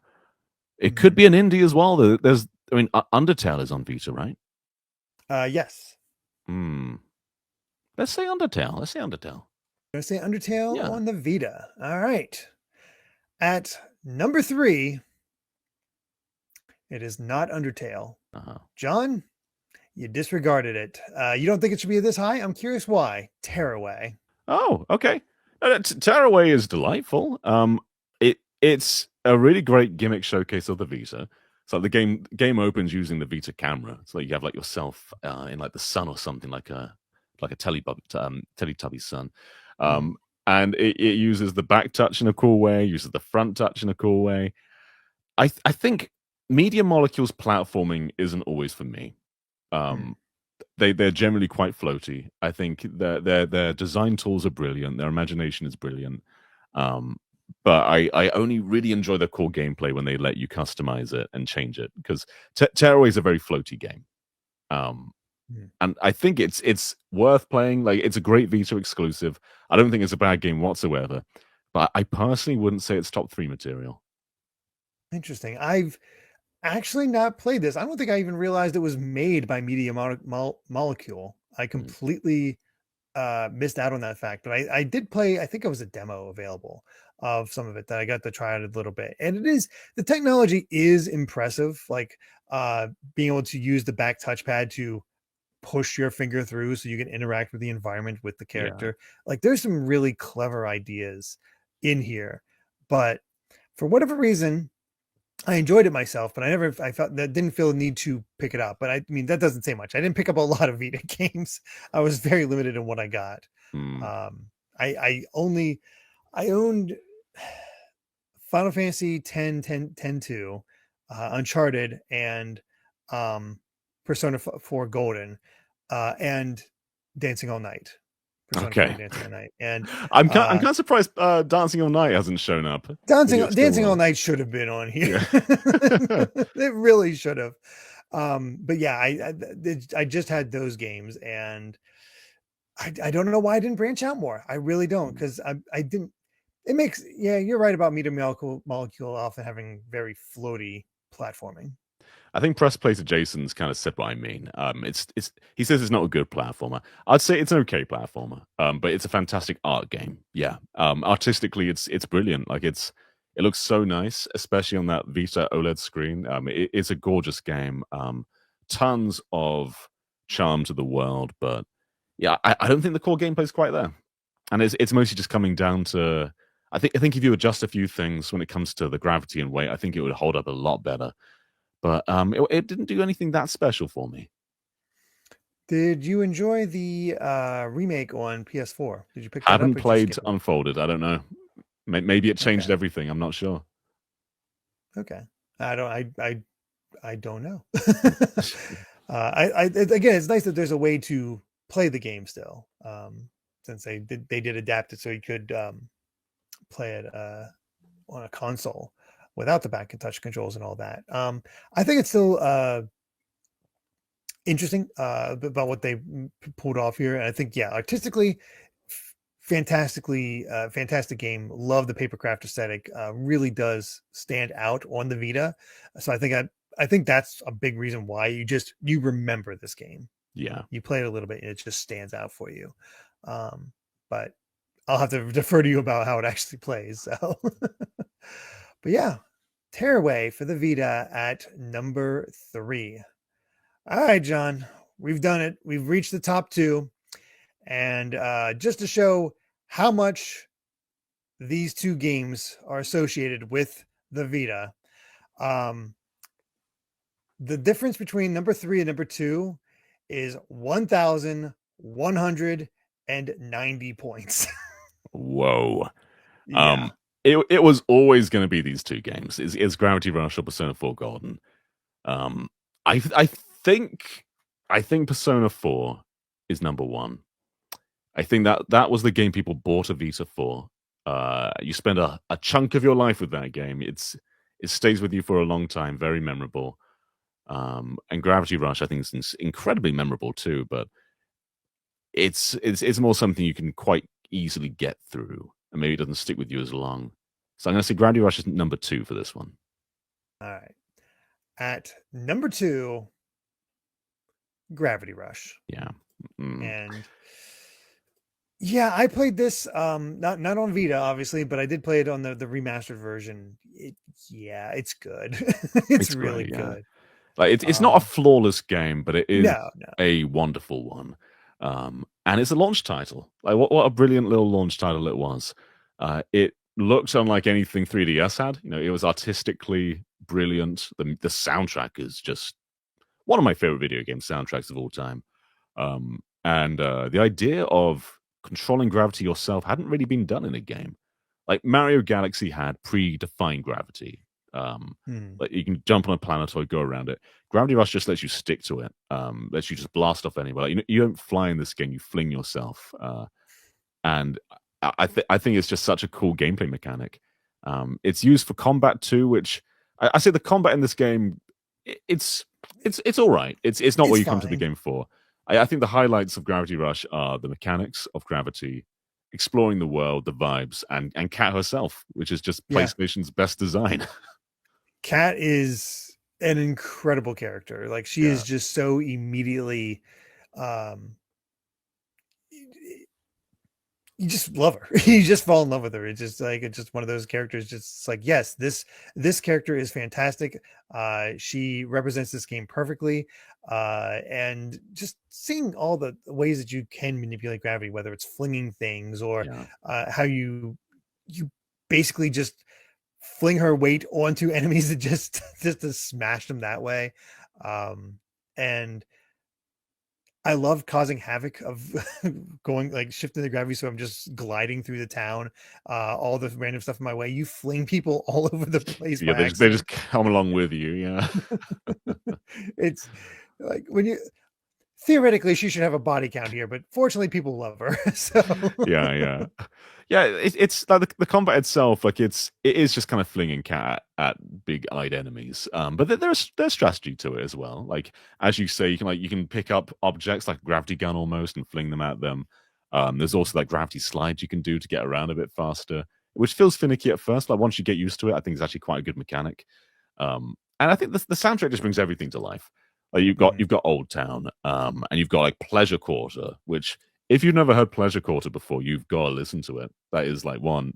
it could Mhm. be an indie as well. Undertale is on Vita, right? Yes. Hmm. Let's say Undertale. Gonna say Undertale Yeah. on the Vita. All right. At number 3, it is not Undertale. Uh-huh. John, you disregarded it. You don't think it should be this high? I'm curious why. Tearaway. Oh, okay. Tearaway is delightful. It's a really great gimmick showcase of the Vita. So the game opens using the Vita camera. So you have like yourself in like the sun or something, like a Teletubby sun. And it uses the back touch in a cool way, uses the front touch in a cool way. I think Media Molecule's platforming isn't always for me. They're generally quite floaty. I think their design tools are brilliant. Their imagination is brilliant. But I only really enjoy the core gameplay when they let you customize it and change it, because Tearaway is a very floaty game. And I think it's worth playing. Like, it's a great Vita exclusive. I don't think it's a bad game whatsoever. But I personally wouldn't say it's top 3 material. Interesting. I've actually not played this. I don't think I even realized it was made by Media Molecule. I completely missed out on that fact. But I did play, I think it was a demo available of some of it that I got to try out a little bit. And the technology is impressive. Like being able to use the back touchpad to push your finger through so you can interact with the environment with the character. Like, there's some really clever ideas in here. But for whatever reason, I enjoyed it myself, but I felt that didn't feel the need to pick it up. But I mean, that doesn't say much. I didn't pick up a lot of Vita games. I was very limited in what I got. I owned Final Fantasy 10-2, Uncharted, and Persona 4 Golden, and Dancing All Night. Persona 4 Dancing All Night. And I'm kind of surprised Dancing All Night hasn't shown up. Dancing All Night should have been on here. It really should have. But yeah, I just had those games, and I don't know why I didn't branch out more. I really don't, because I didn't. It makes, yeah, you're right about Media Molecule often having very floaty platforming. I think Press Play to Jason's kind of said what I mean. He says it's not a good platformer. I'd say it's an okay platformer, but it's a fantastic art game. Yeah, artistically, it's brilliant. Like, it looks so nice, especially on that Vita OLED screen. It's a gorgeous game. Tons of charm to the world, but yeah, I don't think the core gameplay is quite there, and it's mostly just coming down to. I think if you adjust a few things when it comes to the gravity and weight, I think it would hold up a lot better. But it didn't do anything that special for me. Did you enjoy the remake on PS4? Did you pick that up? Haven't played Unfolded. I don't know. Maybe it changed everything. I'm not sure. Okay, I don't know. Again, it's nice that there's a way to play the game still, since they did adapt it so you could play it on a console without the back and touch controls and all that. I think it's still interesting about what they pulled off here. And I think, yeah, artistically, fantastic game. Love the papercraft aesthetic. Really does stand out on the Vita. So I think that's a big reason why you remember this game. Yeah. You play it a little bit and it just stands out for you. But I'll have to defer to you about how it actually plays. So, but yeah, Tearaway for the Vita at number 3. All right, John, we've done it. We've reached the top 2. And just to show how much these two games are associated with the Vita, the difference between number 3 and number 2 is 1,190 points. Whoa. Yeah. It was always going to be these two games. Is Gravity Rush or Persona 4 Golden? I think Persona 4 is number 1. I think that was the game people bought a Vita for. You spend a chunk of your life with that game. It stays with you for a long time. Very memorable. And Gravity Rush, I think, is incredibly memorable too. But it's more something you can quite easily get through, and maybe it doesn't stick with you as long. So I'm going to say Gravity Rush is number 2 for this one. All right. At number 2, Gravity Rush. Yeah. And yeah, I played this not on Vita, obviously, but I did play it on the remastered version. It's good. It's really great, yeah. good. Like it's not a flawless game, but it is No. a wonderful one. And it's a launch title. Like what a brilliant little launch title it was. It looked unlike anything 3DS had. You know, it was artistically brilliant. The soundtrack is just one of my favorite video game soundtracks of all time. And the idea of controlling gravity yourself hadn't really been done in a game. Like Mario Galaxy had predefined gravity. Like you can jump on a planetoid, go around it. Gravity Rush just lets you stick to it. Lets you just blast off anywhere. Like, you don't fly in this game; you fling yourself. And I think it's just such a cool gameplay mechanic. It's used for combat too, which I say the combat in this game, it's all right. It's not what you come to the game for. I think the highlights of Gravity Rush are the mechanics of gravity, exploring the world, the vibes, and Kat herself, which is just PlayStation's best design. Kat is an incredible character. Like she is just so immediately you just love her. You just fall in love with her. It's just one of those characters. Just like, yes, this character is fantastic. She represents this game perfectly. And just seeing all the ways that you can manipulate gravity, whether it's flinging things or how you basically just fling her weight onto enemies and just to smash them that way. And I love causing havoc of going like shifting the gravity. So I'm just gliding through the town, all the random stuff in my way. You fling people all over the place. Yeah, they just come along with you. Yeah. It's like theoretically she should have a body count here, but fortunately people love her. So yeah. It's like the combat itself, like it is just kind of flinging Cat at big-eyed enemies. But there's strategy to it as well. Like as you say, you can pick up objects like a gravity gun almost and fling them at them. There's also like gravity slides you can do to get around a bit faster, which feels finicky at first. Like once you get used to it, I think it's actually quite a good mechanic. And I think the soundtrack just brings everything to life. Like you've got Old Town, and you've got like Pleasure Quarter, which if you've never heard Pleasure Quarter before, you've got to listen to it. That is like one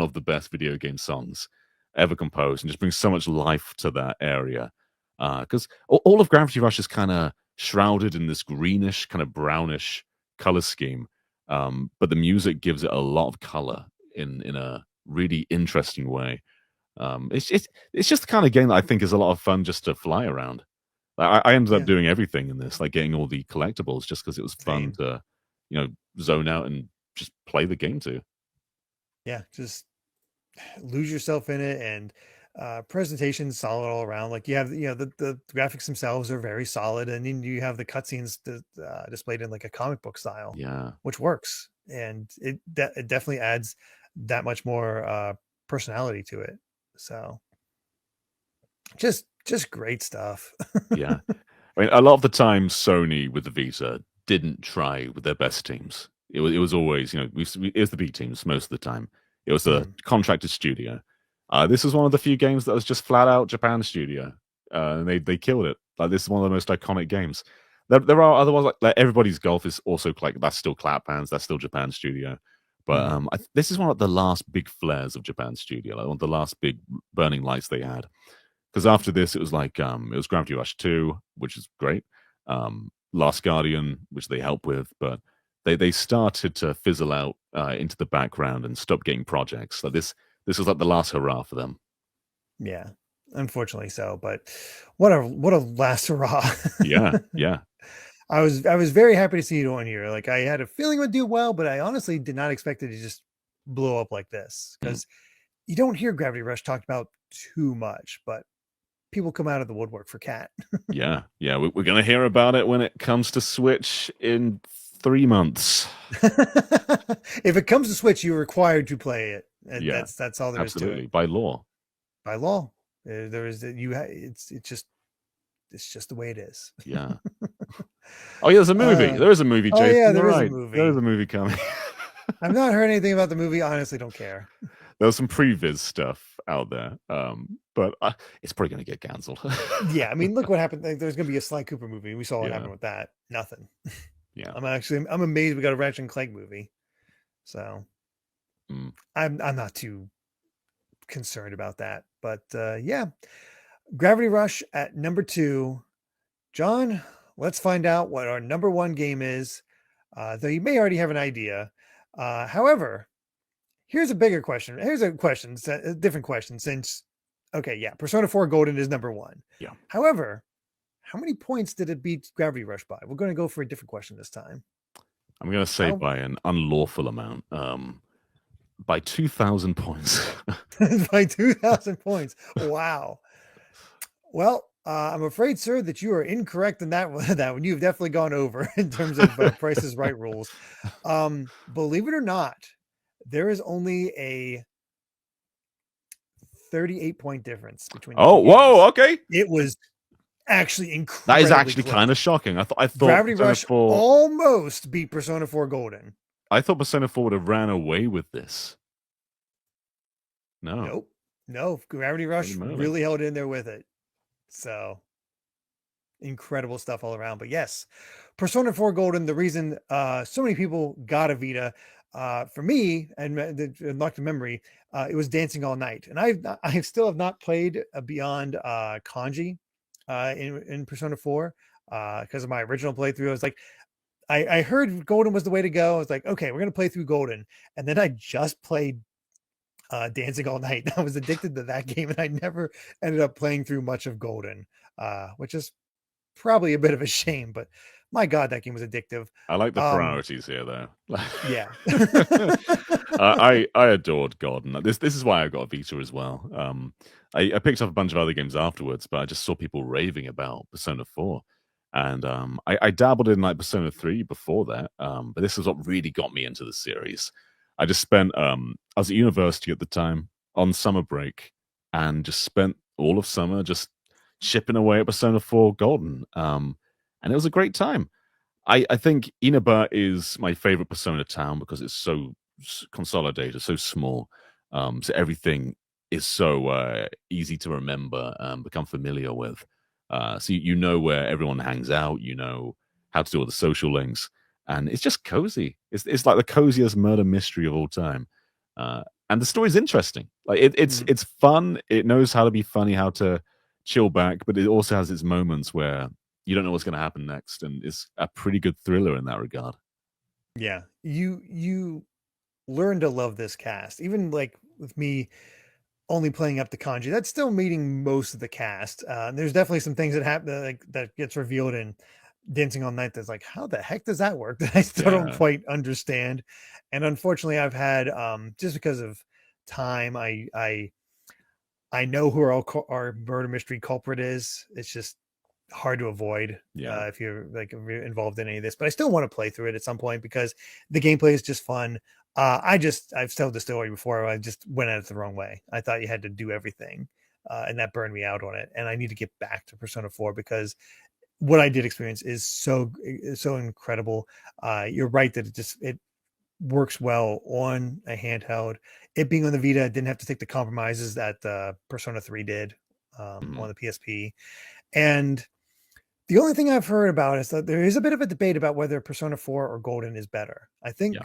of the best video game songs ever composed, and just brings so much life to that area. Because all of Gravity Rush is kind of shrouded in this greenish, kind of brownish color scheme, but the music gives it a lot of color in a really interesting way. It's just the kind of game that I think is a lot of fun just to fly around. I ended up doing everything in this, like getting all the collectibles, just because it was fun to, zone out and just play the game too. Yeah, just lose yourself in it, and presentation solid all around. Like you have, the graphics themselves are very solid, and then you have the cutscenes displayed in like a comic book style, which works, and it definitely adds that much more personality to it. So just great stuff. Yeah. I mean, a lot of the time, Sony with the Vita didn't try with their best teams. It was always, it was the B teams most of the time. It was a contracted studio. This is one of the few games that was just flat out Japan studio. And they killed it. Like, this is one of the most iconic games. There are other ones, like Everybody's Golf is also like, that's still Claphan's, that's still Japan studio. But this is one of the last big flares of Japan studio, like one of the last big burning lights they had. Because after this, it was like it was Gravity Rush 2, which is great. Last Guardian, which they help with, but they started to fizzle out into the background and stop getting projects. Like this was like the last hurrah for them. Yeah, unfortunately so. But what a last hurrah! Yeah. I was very happy to see it on here. Like I had a feeling it would do well, but I honestly did not expect it to just blow up like this, because you don't hear Gravity Rush talked about too much, but people come out of the woodwork for Cat. yeah, we're gonna hear about it when it comes to Switch in 3 months. If it comes to Switch, you're required to play it. And that's all there is to it. By law. By law, there is that it's it's just the way it is. Yeah. Oh yeah, there's a movie. There is a movie, Jason. yeah, You're there is a right. movie. There is a movie coming. I've not heard anything about the movie. Honestly, don't care. There was some previs stuff out there, but it's probably going to get cancelled. Yeah, I mean, look what happened. Like, there's going to be a Sly Cooper movie. We saw what happened with that. Nothing. Yeah. I'm amazed we got a Ratchet and Clank movie. So I'm not too concerned about that. But yeah, Gravity Rush at number 2. John, let's find out what our number 1 game is. Though you may already have an idea. However, here's a bigger question. Here's a different question. Since, okay, yeah, Persona 4 Golden is number 1. Yeah. However, how many points did it beat Gravity Rush by? We're going to go for a different question this time. I'm going to say by an unlawful amount. By 2,000 points. By 2,000 points. Wow. Well, I'm afraid, sir, that you are incorrect in that one. You've definitely gone over in terms of Price is Right rules. Believe it or not, there is only a 38-point difference between. Whoa, okay. It was actually incredible. That is actually kind of shocking. I thought Gravity Persona Rush 4 almost beat Persona 4 Golden. I thought Persona 4 would have ran away with this. No. Gravity Rush really held in there with it. So incredible stuff all around. But yes, Persona 4 Golden, the reason so many people got a Vita, for me, and unlocked a memory, it was Dancing All Night. And I still have not played beyond Kanji in Persona 4 because of my original playthrough. I was like, I heard Golden was the way to go. I was like, okay, we're going to play through Golden. And then I just played Dancing All Night. I was addicted to that game, and I never ended up playing through much of Golden, which is probably a bit of a shame, but my God, that game was addictive. I like the priorities here, though. Yeah. I adored Golden. This is why I got a Vita as well. I picked up a bunch of other games afterwards, but I just saw people raving about Persona 4. And I dabbled in like Persona 3 before that, but this is what really got me into the series. I just spent, I was at university at the time on summer break and just spent all of summer just chipping away at Persona 4 Golden. And it was a great time. I think Inaba is my favorite Persona town because it's so consolidated, so small. So everything is so easy to remember and become familiar with. So you know where everyone hangs out, you know how to do all the social links, and it's just cozy. It's like the coziest murder mystery of all time, and the story's interesting. Like it's fun. It knows how to be funny, how to chill back, but it also has its moments where you don't know what's going to happen next, and it's a pretty good thriller in that regard. Yeah, you learn to love this cast, even like with me only playing up to Kanji. That's still meeting most of the cast. There's definitely some things that happen that gets revealed in Dancing All Night that's like, how the heck does that work? That I still don't quite understand. And unfortunately, I've had just because of time, I know who our murder mystery culprit is. It's just hard to avoid if you're like involved in any of this. But I still want to play through it at some point because the gameplay is just fun. I've told the story before. I just went at it the wrong way. I thought you had to do everything, and that burned me out on it. And I need to get back to Persona 4 because what I did experience is so incredible. You're right that it works well on a handheld. It being on the Vita, didn't have to take the compromises that Persona 3 did on the PSP. And the only thing I've heard about is that there is a bit of a debate about whether Persona 4 or Golden is better. I think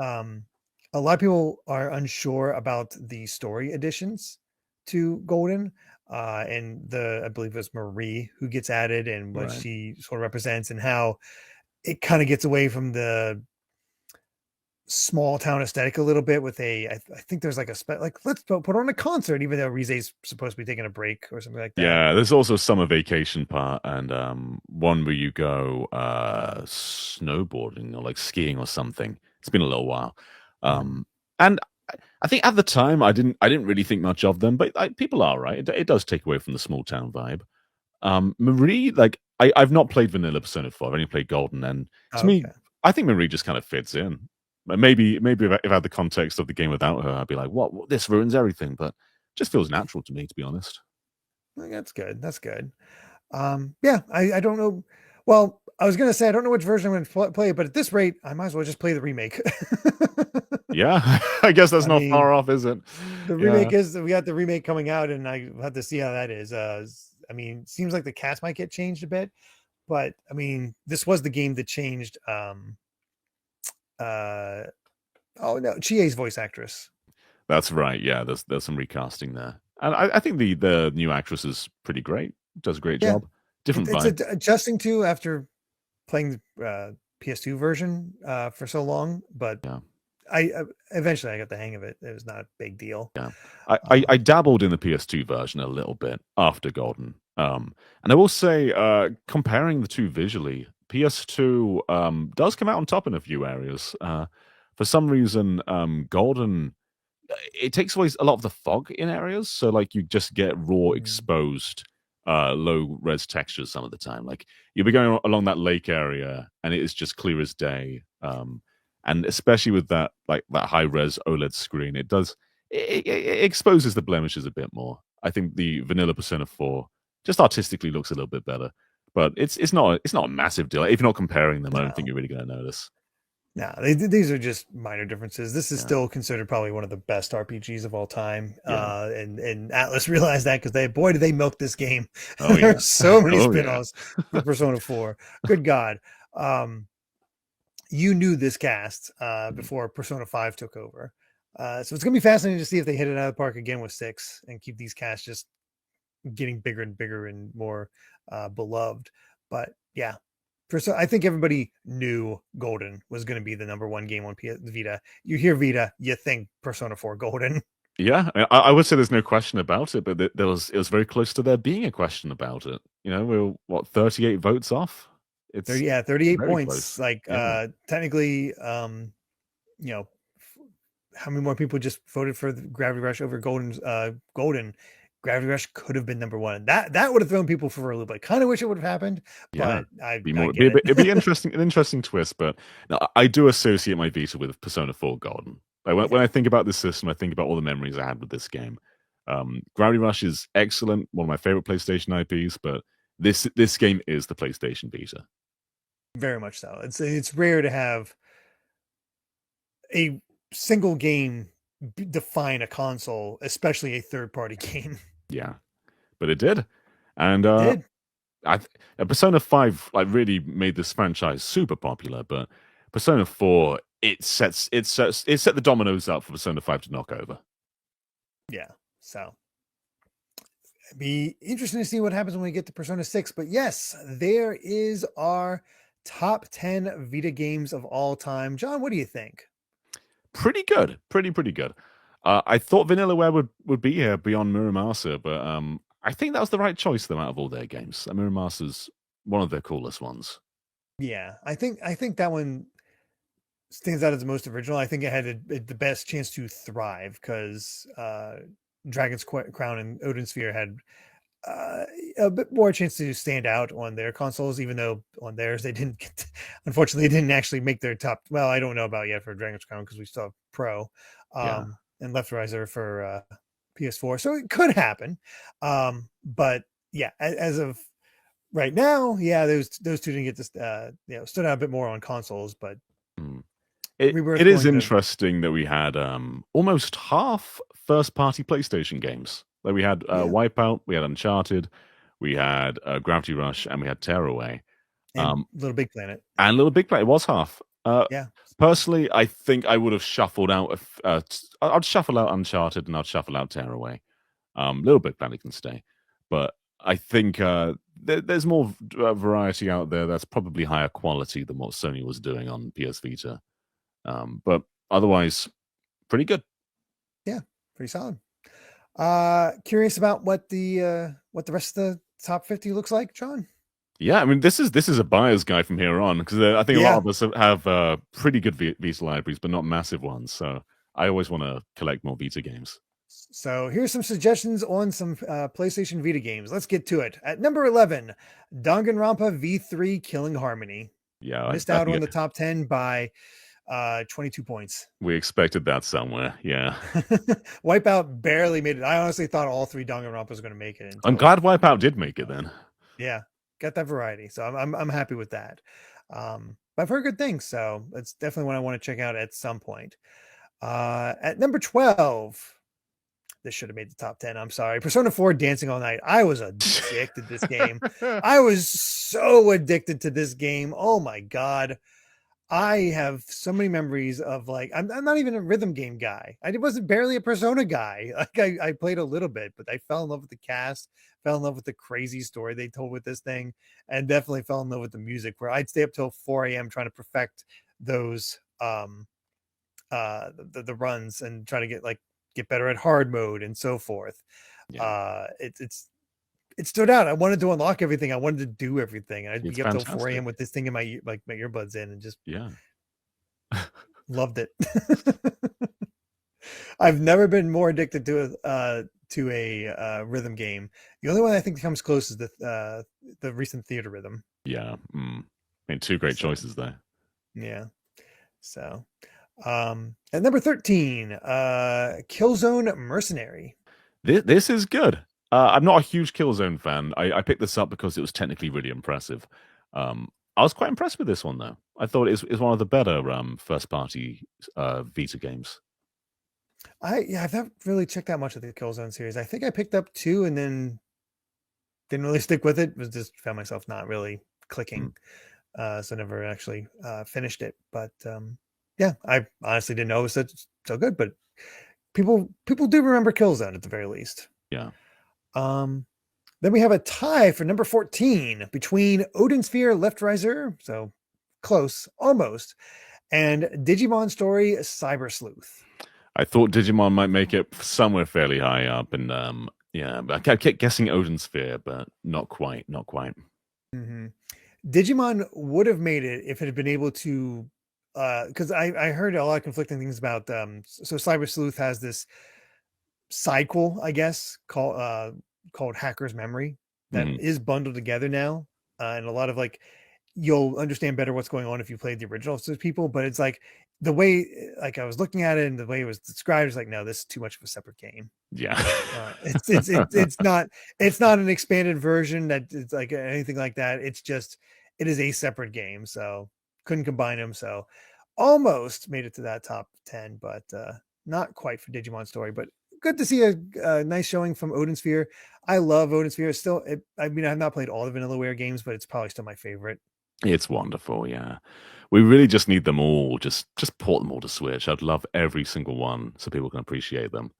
a lot of people are unsure about the story additions to Golden, and I believe it was Marie who gets added and what she sort of represents, and how it kind of gets away from the small town aesthetic a little bit with I think there's like let's put on a concert, even though Rize's supposed to be taking a break or something like that. Yeah, there's also a summer vacation part and one where you go snowboarding or like skiing or something. It's been a little while. And I think at the time I didn't really think much of them, but people are right. It does take away from the small town vibe. Marie, like I've not played Vanilla Persona 4. I've only played Golden, and to me, I think Marie just kind of fits in. Maybe if I had the context of the game without her, I'd be like, what? This ruins everything. But it just feels natural to me, to be honest. That's good. That's good. Yeah, I don't know. Well, I was gonna say I don't know which version I'm gonna play, but at this rate, I might as well just play the remake. Yeah, I guess that's I not mean, far off, is it? the Yeah. remake is we got the remake coming out, and I have to see how that is. I mean, seems like the cast might get changed a bit, but I mean, this was the game that changed. Uh, oh no, Chie's voice actress. That's right. Yeah, there's some recasting there, and I think the new actress is pretty great. Does a great Yeah, job. Different it's vibe. adjusting to after playing the PS2 version for so long, but Yeah, I eventually I got the hang of it. It was not a big deal. yeah. I dabbled in the PS2 version a little bit after Golden, and I will say, comparing the two visually, PS2 does come out on top in a few areas. For some reason, Golden it takes away a lot of the fog in areas, so like you just get raw Mm. exposed low res textures some of the time. Like you'll be going along that lake area and it is just clear as day. And especially with that like that high res OLED screen, it exposes the blemishes a bit more. I think the vanilla Persona 4 just artistically looks a little bit better. But it's not a massive deal. If you're not comparing them, I don't think No, you're really going to notice. no, these are just minor differences. This is Yeah, still considered probably one of the best RPGs of all time. yeah. And Atlas realized that because boy, did they milk this game. Oh There yeah, are so many oh yeah. spin-offs for Persona 4. Good God. You knew this cast before Persona 5 took over. So it's gonna be fascinating to see if they hit it out of the park again with 6 and keep these casts just getting bigger and more beloved. But yeah, I think everybody knew Golden was going to be the number one game on Vita. You hear Vita, you think Persona 4 Golden. Yeah, I would say there's no question about it, but it was very close to there being a question about it. You know, we were what 38 votes off. It's 38 very points. close. Like Yeah, technically, you know, how many more people just voted for the Gravity Rush over Golden? Gravity Rush could have been number one. That would have thrown people for a loop. I kind of wish it would have happened, yeah. but I Be more. get it. It'd be interesting, an interesting twist. But no, I do associate my Vita with Persona 4 Golden. Like when I think about this system, I think about all the memories I had with this game. Gravity Rush is excellent, one of my favorite PlayStation IPs. But this game is the PlayStation Vita. Very much so. It's rare to have a single game define a console, especially a third party game. Yeah, but it did, and It did. Persona 5 like really made this franchise super popular, but Persona 4 it set the dominoes up for Persona 5 to knock over. Yeah. So it'd be interesting to see what happens when we get to Persona 6. But yes, there is our top 10 Vita games of all time. John, what do you think? Pretty good, pretty good. I thought Vanillaware would be here beyond Muramasa, but I think that was the right choice though out of all their games. Muramasa's one of their coolest ones. Yeah, I think that one stands out as the most original. I think it had the best chance to thrive because Dragon's Crown and Odin Sphere had a bit more chance to stand out on their consoles, even though on theirs they didn't get unfortunately they didn't actually make their top. Well, I don't know about yet for Dragon's Crown because we still have Pro Yeah, and Left Riser for PS4, so it could happen. But yeah, as of right now, yeah, those two didn't get this stood out a bit more on consoles, but mm. Rebirth It is going to interesting that we had almost half first party PlayStation games. Like we had yeah, Wipeout, we had Uncharted, we had Gravity Rush, and we had Tearaway. and Little Big Planet, And Little Big Planet was half. yeah, Personally, I think I would have shuffled out. I'd shuffle out Uncharted and I'd shuffle out Tearaway. Little Big Planet can stay, but I think there's more variety out there that's probably higher quality than what Sony was doing on PS Vita. But otherwise, pretty good. yeah, pretty solid. Curious about what the rest of the top 50 looks like, John. Yeah, I mean this is a buyer's guide from here on because I think a lot Yeah. of us have pretty good Vita libraries, but not massive ones. So I always want to collect more Vita games. So here's some suggestions on some PlayStation Vita games. Let's get to it. At number 11, Danganronpa V3 Killing Harmony. Yeah, Missed I out think on the top 10 by 22 points. we expected that somewhere. Yeah, Wipeout barely made it. I honestly thought all three Danganronpas were going to make it. I'm glad Wipeout did make it then. Yeah, got that variety. So I'm happy with that. But I've heard good things, so it's definitely one I want to check out at some point. At number 12, this should have made the top 10. I'm sorry. Persona 4 Dancing All Night. I was addicted to this game. I was so addicted to this game. Oh my God. I have so many memories of like, I'm not even a rhythm game guy. I wasn't barely a Persona guy. Like I played a little bit, but I fell in love with the cast, fell in love with the crazy story they told with this thing, and definitely fell in love with the music where I'd stay up till 4 a.m. trying to perfect those the runs and try to get better at hard mode and so forth. Yeah. It stood out. I wanted to unlock everything. I wanted to do everything. And I'd It's be up till 4 a.m. fantastic. with this thing in my my earbuds in and just Yeah. loved it. I've never been more addicted to a rhythm game. The only one I think comes close is the recent Theater Rhythm. Yeah. I mean, two great So, choices there. yeah. So, at number 13, Killzone Mercenary. This is good. I'm not a huge Killzone fan. I picked this up because it was technically really impressive. I was quite impressed with this one, though. I thought it's one of the better first party Vita games. I've not really checked out much of the Killzone series. I think I picked up 2 and then didn't really stick with it. Was just found myself not really clicking. So never actually finished it. But yeah, I honestly didn't know it was so good, but people do remember Killzone at the very least. Yeah. Then we have a tie for number 14 between Odin Sphere Left Riser, so close, almost, and Digimon Story Cyber Sleuth. I thought Digimon might make it somewhere fairly high up, and yeah, but I kept guessing Odin Sphere, but not quite. Mm-hmm. Digimon would have made it if it had been able to, because I heard a lot of conflicting things about. So Cyber Sleuth has this sidequel, I guess, called Hacker's Memory that is bundled together now, and a lot of like you'll understand better what's going on if you played the original to people, but it's like the way like I was looking at it and the way it was described is like, no, this is too much of a separate game. Yeah. It's not an expanded version that it's like anything like that. It's just it is a separate game, so couldn't combine them. So almost made it to that top 10, but not quite for Digimon Story. But good to see a nice showing from Odin Sphere. I love Odin Sphere. I mean, I've not played all the Vanillaware games, but it's probably still my favorite. It's wonderful, yeah. We really just need them all. Just port them all to Switch. I'd love every single one so people can appreciate them.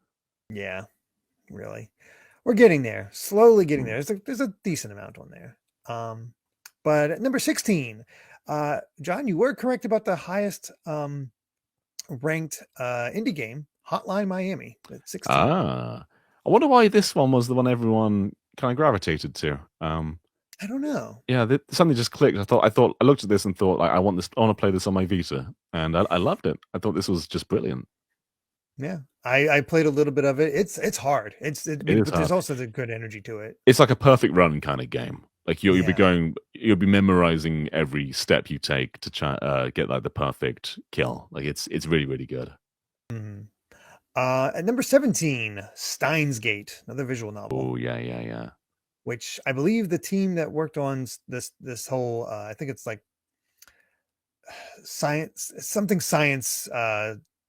Yeah, really. We're getting there. Slowly getting there. There's a decent amount on there. But at number 16, John, you were correct about the highest ranked indie game, Hotline Miami at 16. I wonder why this one was the one everyone kind of gravitated to. I don't know. Yeah, something just clicked. I looked at this and thought, like, I want to play this on my Vita, and I loved it. I thought this was just brilliant. Yeah, I played a little bit of it. It's hard. It is but hard. there's also the good energy to it. It's like a perfect run kind of game. Like you'll be memorizing every step you take to try get like the perfect kill. Like it's really, really good. Mm-hmm. At number 17, Steins Gate, another visual novel. Oh yeah. Which I believe the team that worked on this whole I think it's like science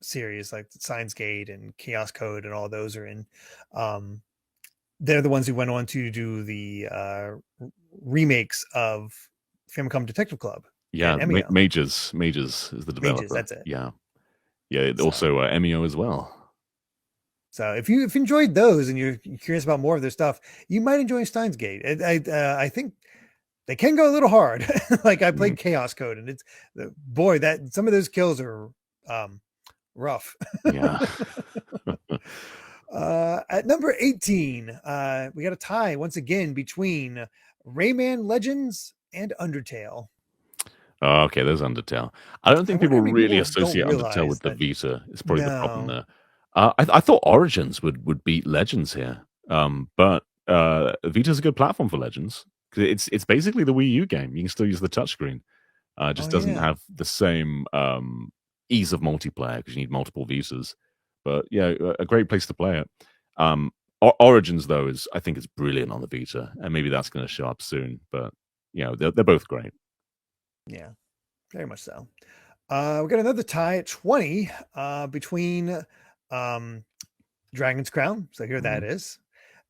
series like Science Gate and Chaos Code and all those are in. They're the ones who went on to do the remakes of Famicom Detective Club. Yeah, Majors is the developer. Majors, that's it. Yeah. Also Emio as well. So if you enjoyed those and you're curious about more of their stuff, you might enjoy Steins Gate. I think they can go a little hard. Like I played Chaos Code, and it's boy that some of those kills are rough. Yeah. At number 18, we got a tie once again between Rayman Legends and Undertale. Oh, okay, there's Undertale. I don't think people really associate Undertale with the Vita. It's probably the problem there. I thought Origins would beat Legends here, but Vita's a good platform for Legends because it's basically the Wii U game. You can still use the touchscreen. It just doesn't have the same ease of multiplayer because you need multiple Vitas. But yeah, a great place to play it. Origins though I think it's brilliant on the Vita, and maybe that's going to show up soon. But they're both great. Yeah, very much so. We got another tie at 20 between Dragon's Crown, so here that is,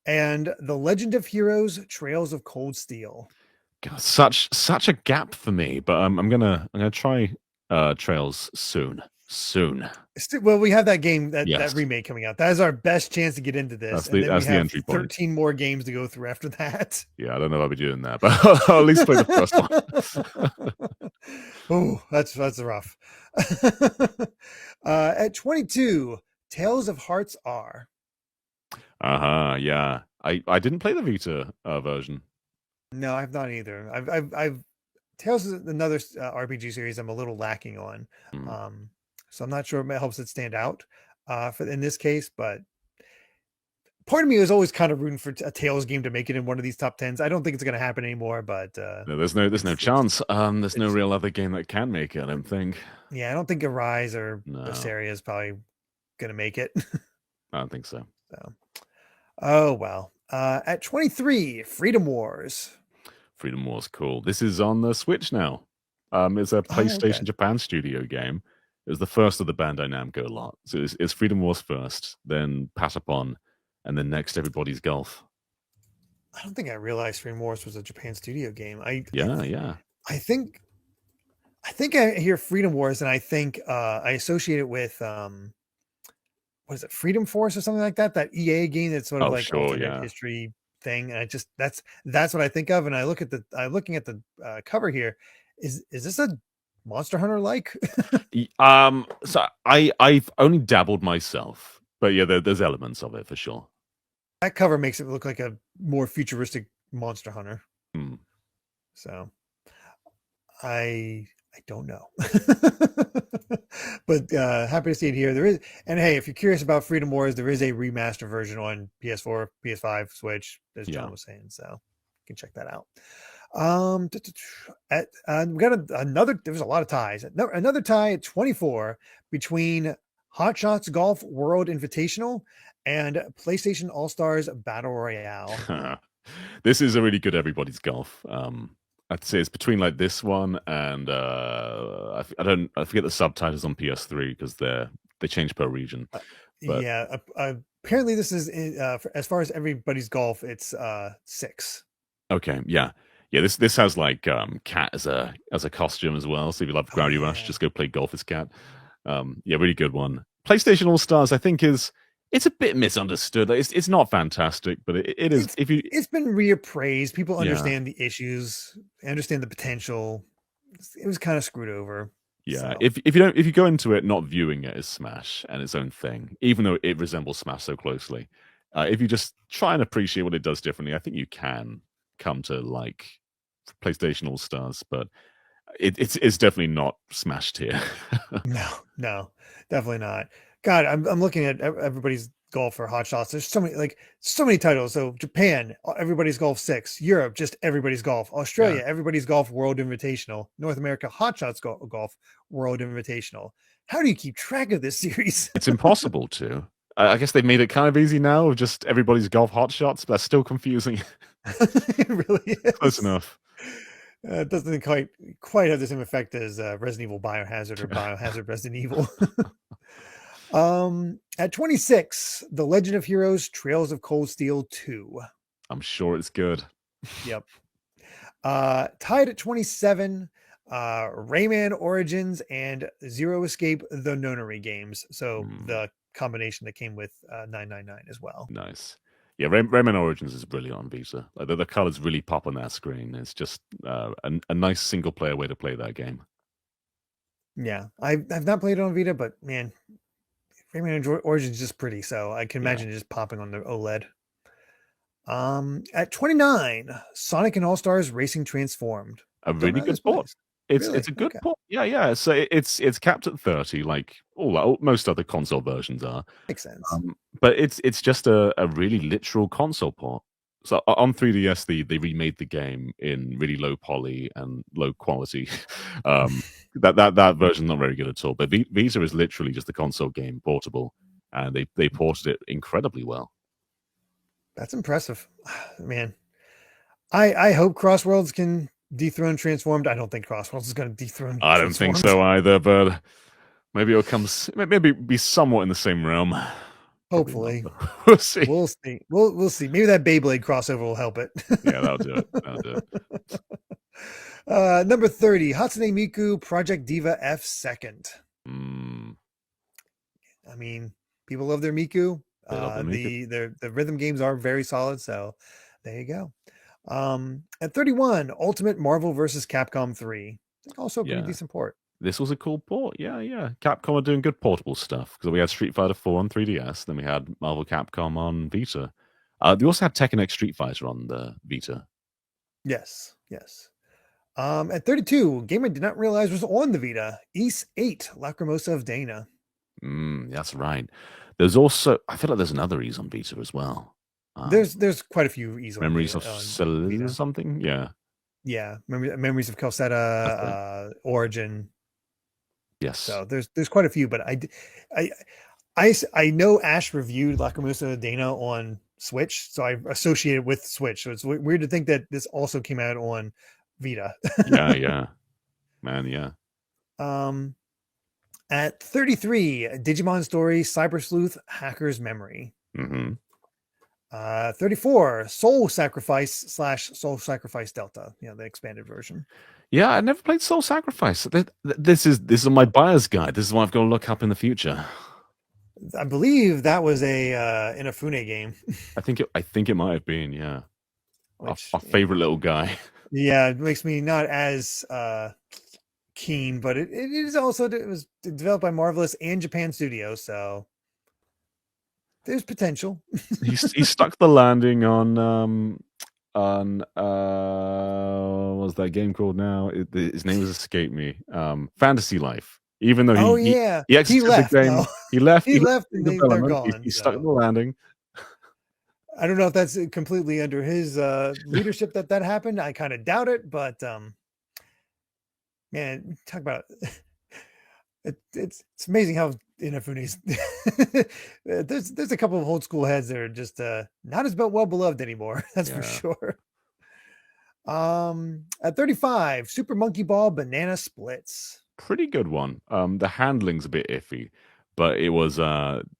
and The Legend of Heroes: Trails of Cold Steel. God, such a gap for me, but I'm gonna try Trails soon. Well, we have that game, that Yes. remake coming out. That is our best chance to get into this. That's the entry point. 13 more games to go through after that. Yeah, I don't know if I'll be doing that, but I'll at least play the first one. Oh, that's rough. At 22, Tales of Hearts R. Yeah. I didn't play the Vita version. No, I've not either. I've Tales is another RPG series I'm a little lacking on. So I'm not sure if it helps it stand out in this case, but part of me is always kind of rooting for a Tales game to make it in one of these top 10s. I don't think it's going to happen anymore, but no, there's no chance. There's no real other game that can make it, I don't think. Yeah, I don't think Arise or Berseria is probably going to make it. I don't think so. Oh well. At 23, Freedom Wars. Freedom Wars, cool. This is on the Switch now. It's a PlayStation Japan studio game. It was the first of the Bandai Namco lot. So it's Freedom Wars first, then Patapon, and then next Everybody's Golf. I don't think I realized Freedom Wars was a Japan studio game. Yeah. I think I hear Freedom Wars and I think I associate it with what is it, Freedom Force or something like that? That EA game that's sort of alternate history thing. And that's what I think of. And I'm looking at the cover here. Is this a Monster Hunter like? So I've only dabbled myself, but yeah, there's elements of it for sure. That cover makes it look like a more futuristic Monster Hunter. So I don't know. But happy to see it here. There is, and hey, if you're curious about Freedom Wars, there is a remaster version on PS4, PS5, Switch, as John was saying. So you can check that out. We got another. There's a lot of ties. Another tie at 24 between Hot Shots Golf World Invitational and PlayStation All Stars Battle Royale. This is a really good Everybody's Golf. I'd say it's between like this one and I forget the subtitles on PS3 because they change per region. Yeah, apparently this is as far as Everybody's Golf, it's 6. Okay, yeah. This has like Cat as a costume as well. So if you love Gravity Rush, just go play golf as Cat. Really good one. PlayStation All Stars, I think it's a bit misunderstood. It's not fantastic, but it is. It's been reappraised. People understand the issues, understand the potential. It was kind of screwed over. Yeah, so. If you go into it not viewing it as Smash and its own thing, even though it resembles Smash so closely, if you just try and appreciate what it does differently, I think you can come to like PlayStation All Stars. But it's definitely not Smash tier. No, definitely not. God, I'm looking at Everybody's Golf or Hot Shots. There's so many titles. So Japan, Everybody's Golf 6. Europe, just Everybody's Golf. Australia, Everybody's Golf World Invitational. North America, Hot Shots Golf World Invitational. How do you keep track of this series? It's impossible to. I guess they made it kind of easy now with just Everybody's Golf Hot Shots, but that's still confusing. It really is. Close enough. It doesn't quite have the same effect as Resident Evil Biohazard or Biohazard Resident Evil. At 26, The Legend of Heroes: Trails of Cold Steel 2. I'm sure it's good. Yep. Tied at 27, Rayman Origins and Zero Escape: The Nonary games. So the combination that came with 999 as well. Nice. Yeah, Rayman Origins is brilliant on Vita. Like, the colors really pop on that screen. It's just a nice single player way to play that game. Yeah, I've not played it on Vita, but man, Rayman Origins is just pretty, so I can imagine it just popping on the OLED. At 29, Sonic and All Stars Racing Transformed. A really good port. It's a good port. Yeah. So it's capped at 30, like most other console versions are. Makes sense. But it's just a really literal console port. So on 3DS, they remade the game in really low poly and low quality. That version's not very good at all. But Vita is literally just a console game, portable, and they ported it incredibly well. That's impressive, man. I hope Crossworlds can dethrone Transformed. I don't think Crossworlds is going to dethrone I don't think Transformed. so either, but maybe it'll come. Maybe be somewhat in the same realm. Probably not, Hopefully, though. We'll see. we'll see. We'll see. Maybe that Beyblade crossover will help it. Yeah, that'll do it. That'll do it. Number 30, Hatsune Miku Project Diva F second. Mm, I mean, people love their Miku. they love the Miku. The rhythm games are very solid, so there you go. At 31, Ultimate Marvel vs. Capcom 3. I think also a pretty Yeah. decent port. This was a cool port. Yeah, yeah. Capcom are doing good portable stuff because we had Street Fighter 4 on 3DS, then we had Marvel Capcom on Vita. They also had Tekken X Street Fighter on the Vita. Yes, yes. At 32, game I did not realize was on the Vita. Ys 8, Lacrimosa of Dana. That's right. There's also, I feel like there's another Ys on Vita as well. There's quite a few Ys on Memories Vita, of on Celeste or Vita. something. Yeah, Yeah, Memories of Calcetta, Origin. yes. So there's quite a few, but I know Ash reviewed Lacrimosa of Dana on Switch, so I associate it with Switch. So it's weird to think that this also came out on Vita. yeah, man, yeah. At 33, Digimon Story Cyber Sleuth Hacker's Memory. 34, Soul Sacrifice / Soul Sacrifice Delta, the expanded version. Yeah, I never played Soul Sacrifice. This is my buyer's guide. This is what I've got to look up in the future. I believe that was a Inafune game. I think it might have been, yeah. Which, our favorite little guy. Yeah, it makes me not as keen, but it was developed by Marvelous and Japan Studios, so there's potential. he stuck the landing on what's that game called now? His name has escaped me. Fantasy Life. Even though he exited left, the game, though. he left. He left, and they're development. gone. He stuck the landing. I don't know if that's completely under his leadership that happened. I kind of doubt it, but man, talk about it's amazing how Inafune's there's a couple of old school heads that are just not as well beloved anymore. That's for sure. At 35, Super Monkey Ball Banana Splits. Pretty good one. The handling's a bit iffy, but it was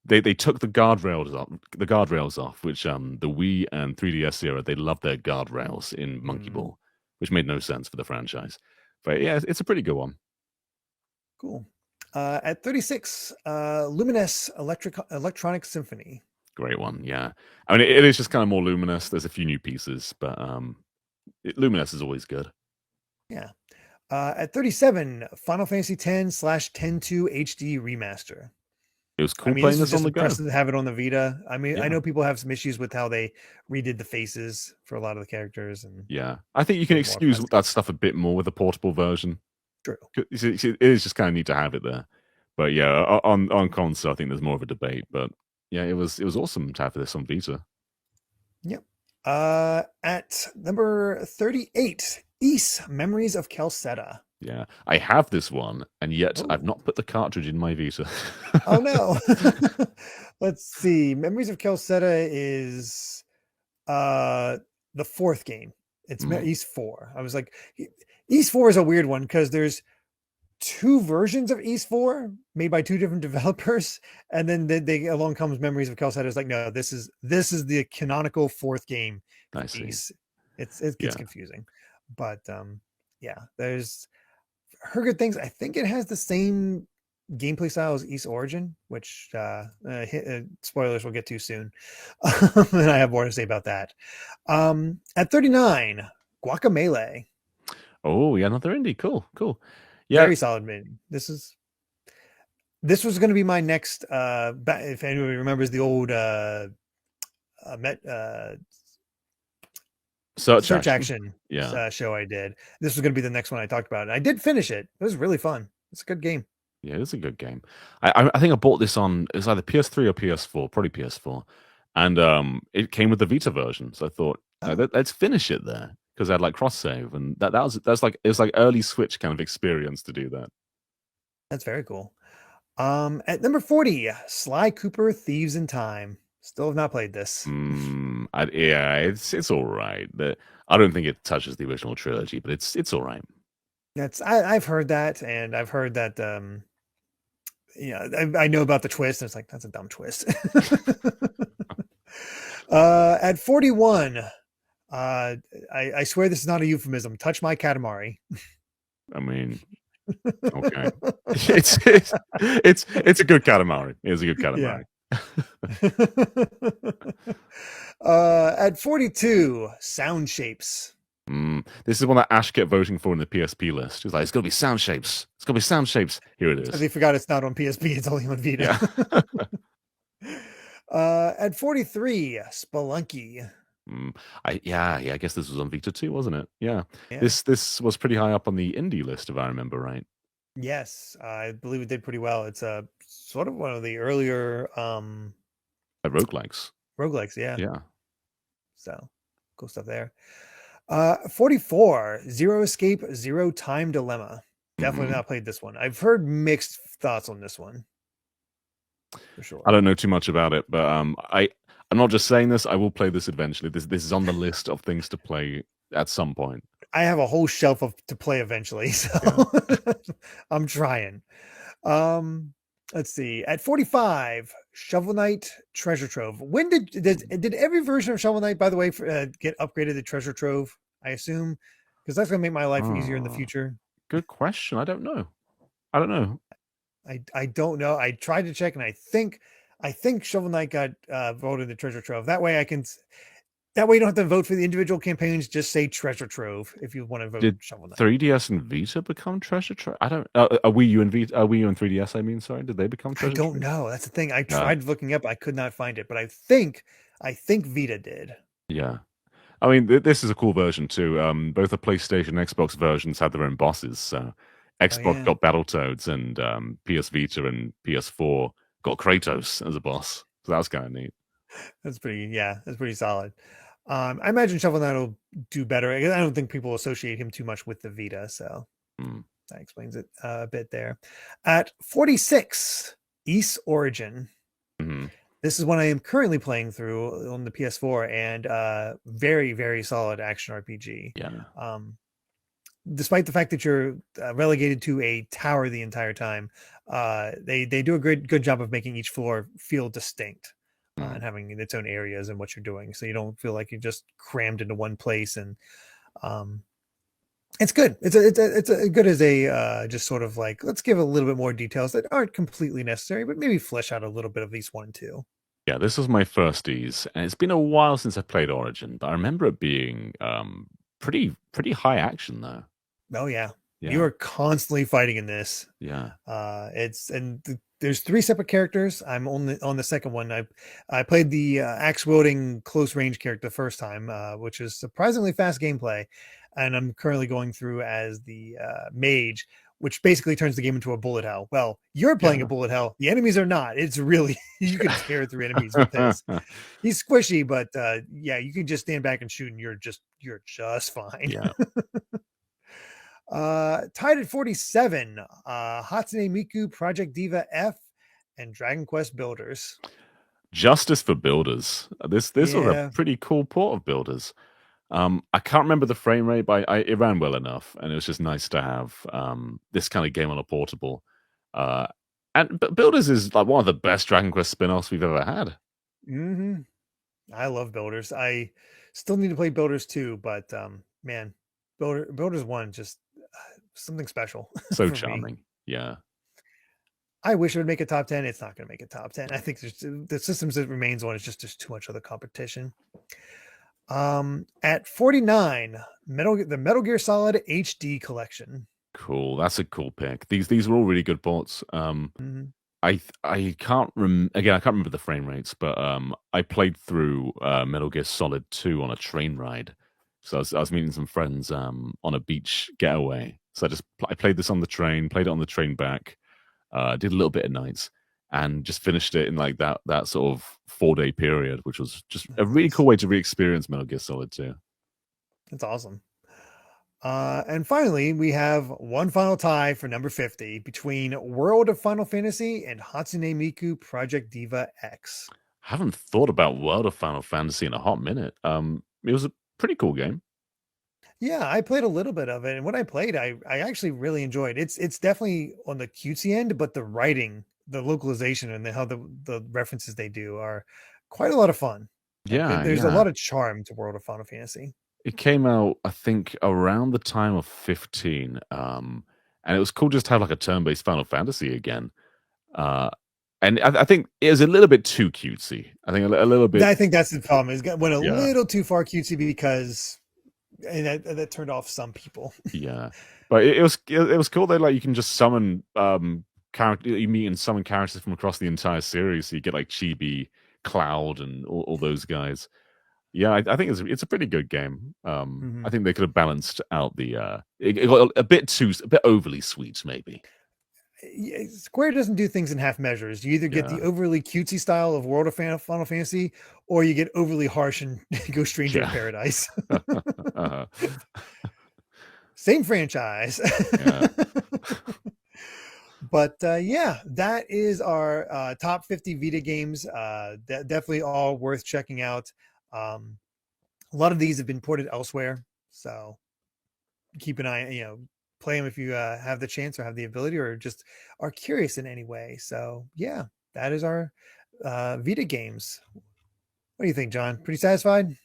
they took the guardrails off, which the Wii and 3DS era, they loved their guardrails in Monkey Ball, which made no sense for the franchise. But yeah, it's a pretty good one. Cool. At 36, Luminous Electronic Symphony. Great one, yeah. I mean, it is just kind of more luminous. There's a few new pieces, but Luminous is always good. Yeah. At 37, Final Fantasy X / 10-2 HD Remaster. It was cool playing this on the go. To have it on the Vita. I mean, I know people have some issues with how they redid the faces for a lot of the characters, and I think you can excuse that stuff a bit more with a portable version. True. It is just kind of neat to have it there. But yeah, on console, I think there's more of a debate. But yeah, it was awesome to have this on Vita. Yep. At number 38, Ys Memories of Calcetta. Yeah, I have this one, and yet I've not put the cartridge in my Vita. Oh no. Let's see. Memories of Calcetta is the fourth game. It's Ys 4. I was like, Ys 4 is a weird one because there's two versions of Ys 4 made by two different developers, and then they along comes Memories of Calcetta. It's like, no, this is the canonical fourth game. I see. Ys. It gets confusing, but yeah, there's heard good things. I think it has the same gameplay style as Ys Origin, which spoilers we'll get to soon. And I have more to say about that. At 39, Guacamelee. Oh yeah, another indie. Cool. Yeah, very solid mid. This was going to be my next. If anybody remembers the old Search Action show I did, this was going to be the next one I talked about. And I did finish it. It was really fun. It's a good game. Yeah, it's a good game. I think I bought this on, it was either PS3 or PS4, probably PS4, and it came with the Vita version. So I thought, let's finish it there, because I had like cross save, and that's like, it was like early Switch kind of experience to do that. That's very cool. At number 40, Sly Cooper Thieves in Time. Still have not played this. Yeah, it's all right. I don't think it touches the original trilogy, but it's all right. I've heard that, and I've heard that yeah, I know about the twist, and it's like that's a dumb twist. At 41, I swear this is not a euphemism. Touch my Katamari. I mean, okay, it's a good Katamari. It's a good Katamari. At 42, Sound Shapes. This is one that Ash kept voting for in the PSP list. He was like, "It's gonna be Sound Shapes. It's gonna be Sound Shapes." Here it is. They forgot it's not on PSP. It's only on Vita. Yeah. At 43, Spelunky. I guess this was on Vita too, wasn't it? Yeah. This was pretty high up on the indie list, if I remember right. Yes, I believe it did pretty well. It's a sort of one of the earlier roguelikes. Yeah. So cool stuff there. 44, Zero Escape, Zero Time Dilemma. Definitely not played this one. I've heard mixed thoughts on this one. For sure. I don't know too much about it, but I'm not just saying this. I will play this eventually. This is on the list of things to play at some point. I have a whole shelf to play eventually, so I'm trying. Let's see. At 45, Shovel Knight Treasure Trove. When did every version of Shovel Knight, by the way, get upgraded to Treasure Trove? I assume, because that's gonna make my life easier in the future. Good question. I don't know. I don't know. I tried to check, and I think Shovel Knight got voted to Treasure Trove. That way you don't have to vote for the individual campaigns. Just say Treasure Trove if you want to vote. Did Shovel Knight. 3DS and Vita become Treasure Trove? I don't. Wii U and Vita, Wii U and 3DS. I mean, sorry, did they become Treasure? I don't know. That's the thing. I tried looking up. I could not find it, but I think Vita did. Yeah. I mean, this is a cool version too. Both the PlayStation and Xbox versions had their own bosses. So Xbox got Battletoads, and PS Vita and PS4 got Kratos as a boss. So that was kind of neat. That's pretty solid. I imagine Shovel Knight will do better. I don't think people associate him too much with the Vita, so that explains it a bit there. At 46, Ys Origin. This is one I am currently playing through on the PS4, and very, very solid action RPG. Yeah. Despite the fact that you're relegated to a tower the entire time, they do a good job of making each floor feel distinct. And having its own areas and what you're doing, so you don't feel like you're just crammed into one place. And it's good. It's good as a just sort of like, let's give a little bit more details that aren't completely necessary, but maybe flesh out a little bit of Ys 1 and 2. Yeah, this was my first Ys, and it's been a while since I played Origin, but I remember it being pretty high action though. Oh yeah. You are constantly fighting in this. Yeah. There's 3 separate characters. I'm only on the second one. I played the axe wielding close range character the first time, which is surprisingly fast gameplay, and I'm currently going through as the mage, which basically turns the game into a bullet hell. Well, you're playing a bullet hell. The enemies are not. It's really, you can tear through enemies with this. He's squishy, but you can just stand back and shoot, and you're just fine. Yeah. Tied at 47, Hatsune Miku, Project Diva F, and Dragon Quest Builders. Justice for Builders. This was a pretty cool port of Builders. I can't remember the frame rate, but it ran well enough, and it was just nice to have this kind of game on a portable. And Builders is like one of the best Dragon Quest spin-offs we've ever had. I love Builders. I still need to play Builders 2, but man, Builders 1 just something special. So charming. Yeah. I wish it would make a top 10. It's not going to make a top 10. I think the systems it remains on is just there's too much other competition. At 49, the Metal Gear Solid HD collection. Cool. That's a cool pick. These were all really good ports. I can't remember the frame rates, but I played through Metal Gear Solid 2 on a train ride. So I was meeting some friends on a beach getaway. So I played this on the train, played it on the train back, did a little bit of nights, and just finished it in like that sort of 4-day period, which was just a really cool way to re-experience Metal Gear Solid 2. That's awesome. And finally, we have one final tie for number 50 between World of Final Fantasy and Hatsune Miku Project Diva X. Haven't thought about World of Final Fantasy in a hot minute. It was a pretty cool game. Yeah, I played a little bit of it, and when I played, I actually really enjoyed. It's definitely on the cutesy end, but the writing, the localization, and how the references they do are quite a lot of fun. Like Yeah, there's a yeah. lot of charm to World of Final Fantasy. It came out, I think, around the time of 15. And it was cool just to have like a turn-based Final Fantasy again. Uh, and I think it was a little bit too cutesy. I think a little bit, I think that's the problem. Is went a yeah, little too far cutesy because and that turned off some people. yeah. But it was cool though. Like you can just summon character you meet and summon characters from across the entire series. So you get like Chibi, Cloud, and all those guys. Yeah, I think it's a pretty good game. Mhm. I think they could have balanced out the it got a bit overly sweet, maybe. Square doesn't do things in half measures. You either get Yeah, the overly cutesy style of World of Final Fantasy, or you get overly harsh and go Stranger in yeah, Paradise. uh Same franchise. yeah. But yeah, that is our top 50 Vita games. Definitely all worth checking out. A lot of these have been ported elsewhere, so keep an eye. Play them if you have the chance or have the ability, or just are curious in any way. So yeah, that is our Vita games. What do you think, John? Pretty satisfied?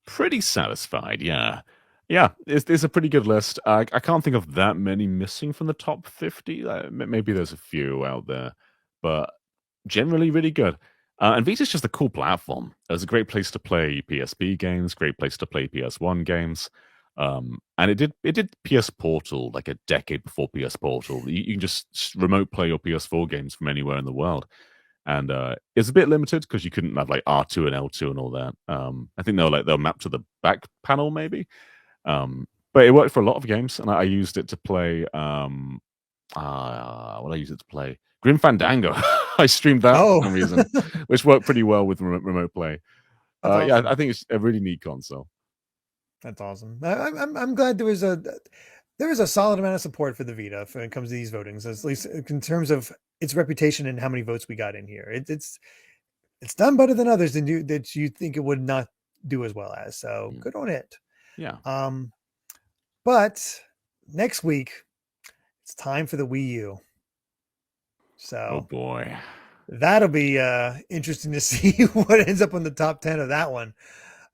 Pretty satisfied. Yeah, yeah. It's a pretty good list. I can't think of that many missing from the top 50. Maybe there's a few out there, but generally really good. And Vita's just a cool platform. It's a great place to play PSP games, great place to play PS1 games. And it did PS Portal like a decade before PS Portal. You can just remote play your PS4 games from anywhere in the world. And it's a bit limited because you couldn't have like R2 and L2 and all that. I think they'll map to the back panel maybe. But it worked for a lot of games, and I used it to play what I use it to play? Grim Fandango. I streamed that for Oh, some reason, which worked pretty well with remote play. that's Yeah, awesome. I think it's a really neat console. That's awesome. I'm glad there was a solid amount of support for the Vita when it comes to these votings, at least in terms of its reputation and how many votes we got in here. It's done better than others that you think it would not do as well as. So Mm. good on it. Yeah. But next week it's time for the Wii U. Oh So boy. that'll be interesting to see what ends up on the top 10 of that one.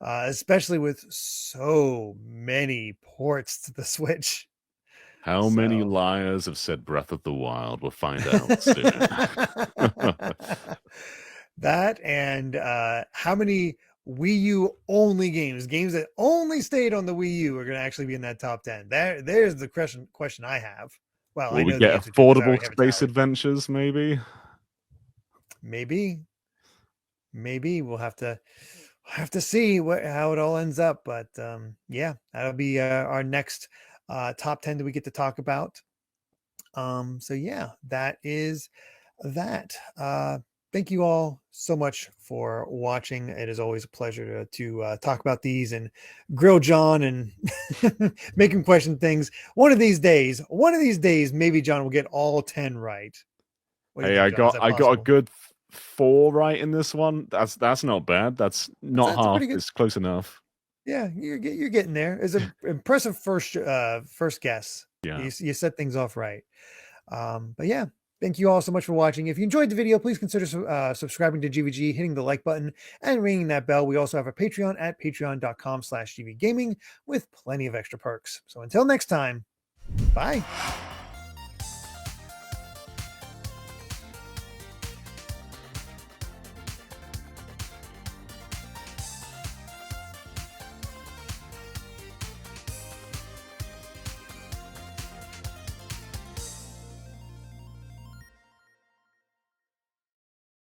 Especially with so many ports to the Switch. How many So liars have said Breath of the Wild? We'll find out soon. that and how many Wii U only games that only stayed on the Wii U are going to actually be in that top 10. There's the question I have. Well, I Will we know the get answer to it 'cause I affordable already have it space tallied. adventures, maybe? Maybe we'll have to see how it all ends up. But yeah, that'll be our next top 10 that we get to talk about. So yeah, that is that. Thank you all so much for watching. It is always a pleasure to talk about these and grill John and make him question things. One of these days, maybe John will get all 10 right. What do you Hey, think, John? Is that I got a possible? good 4 right in this one. That's not bad. That's not That's a half. pretty good. It's close enough. Yeah, you're getting there. It's an impressive first guess. Yeah. You set things off right. But yeah, thank you all so much for watching. If you enjoyed the video, please consider subscribing to GVG, hitting the like button, and ringing that bell. We also have a Patreon at patreon.com/GVGaming with plenty of extra perks. So until next time, bye.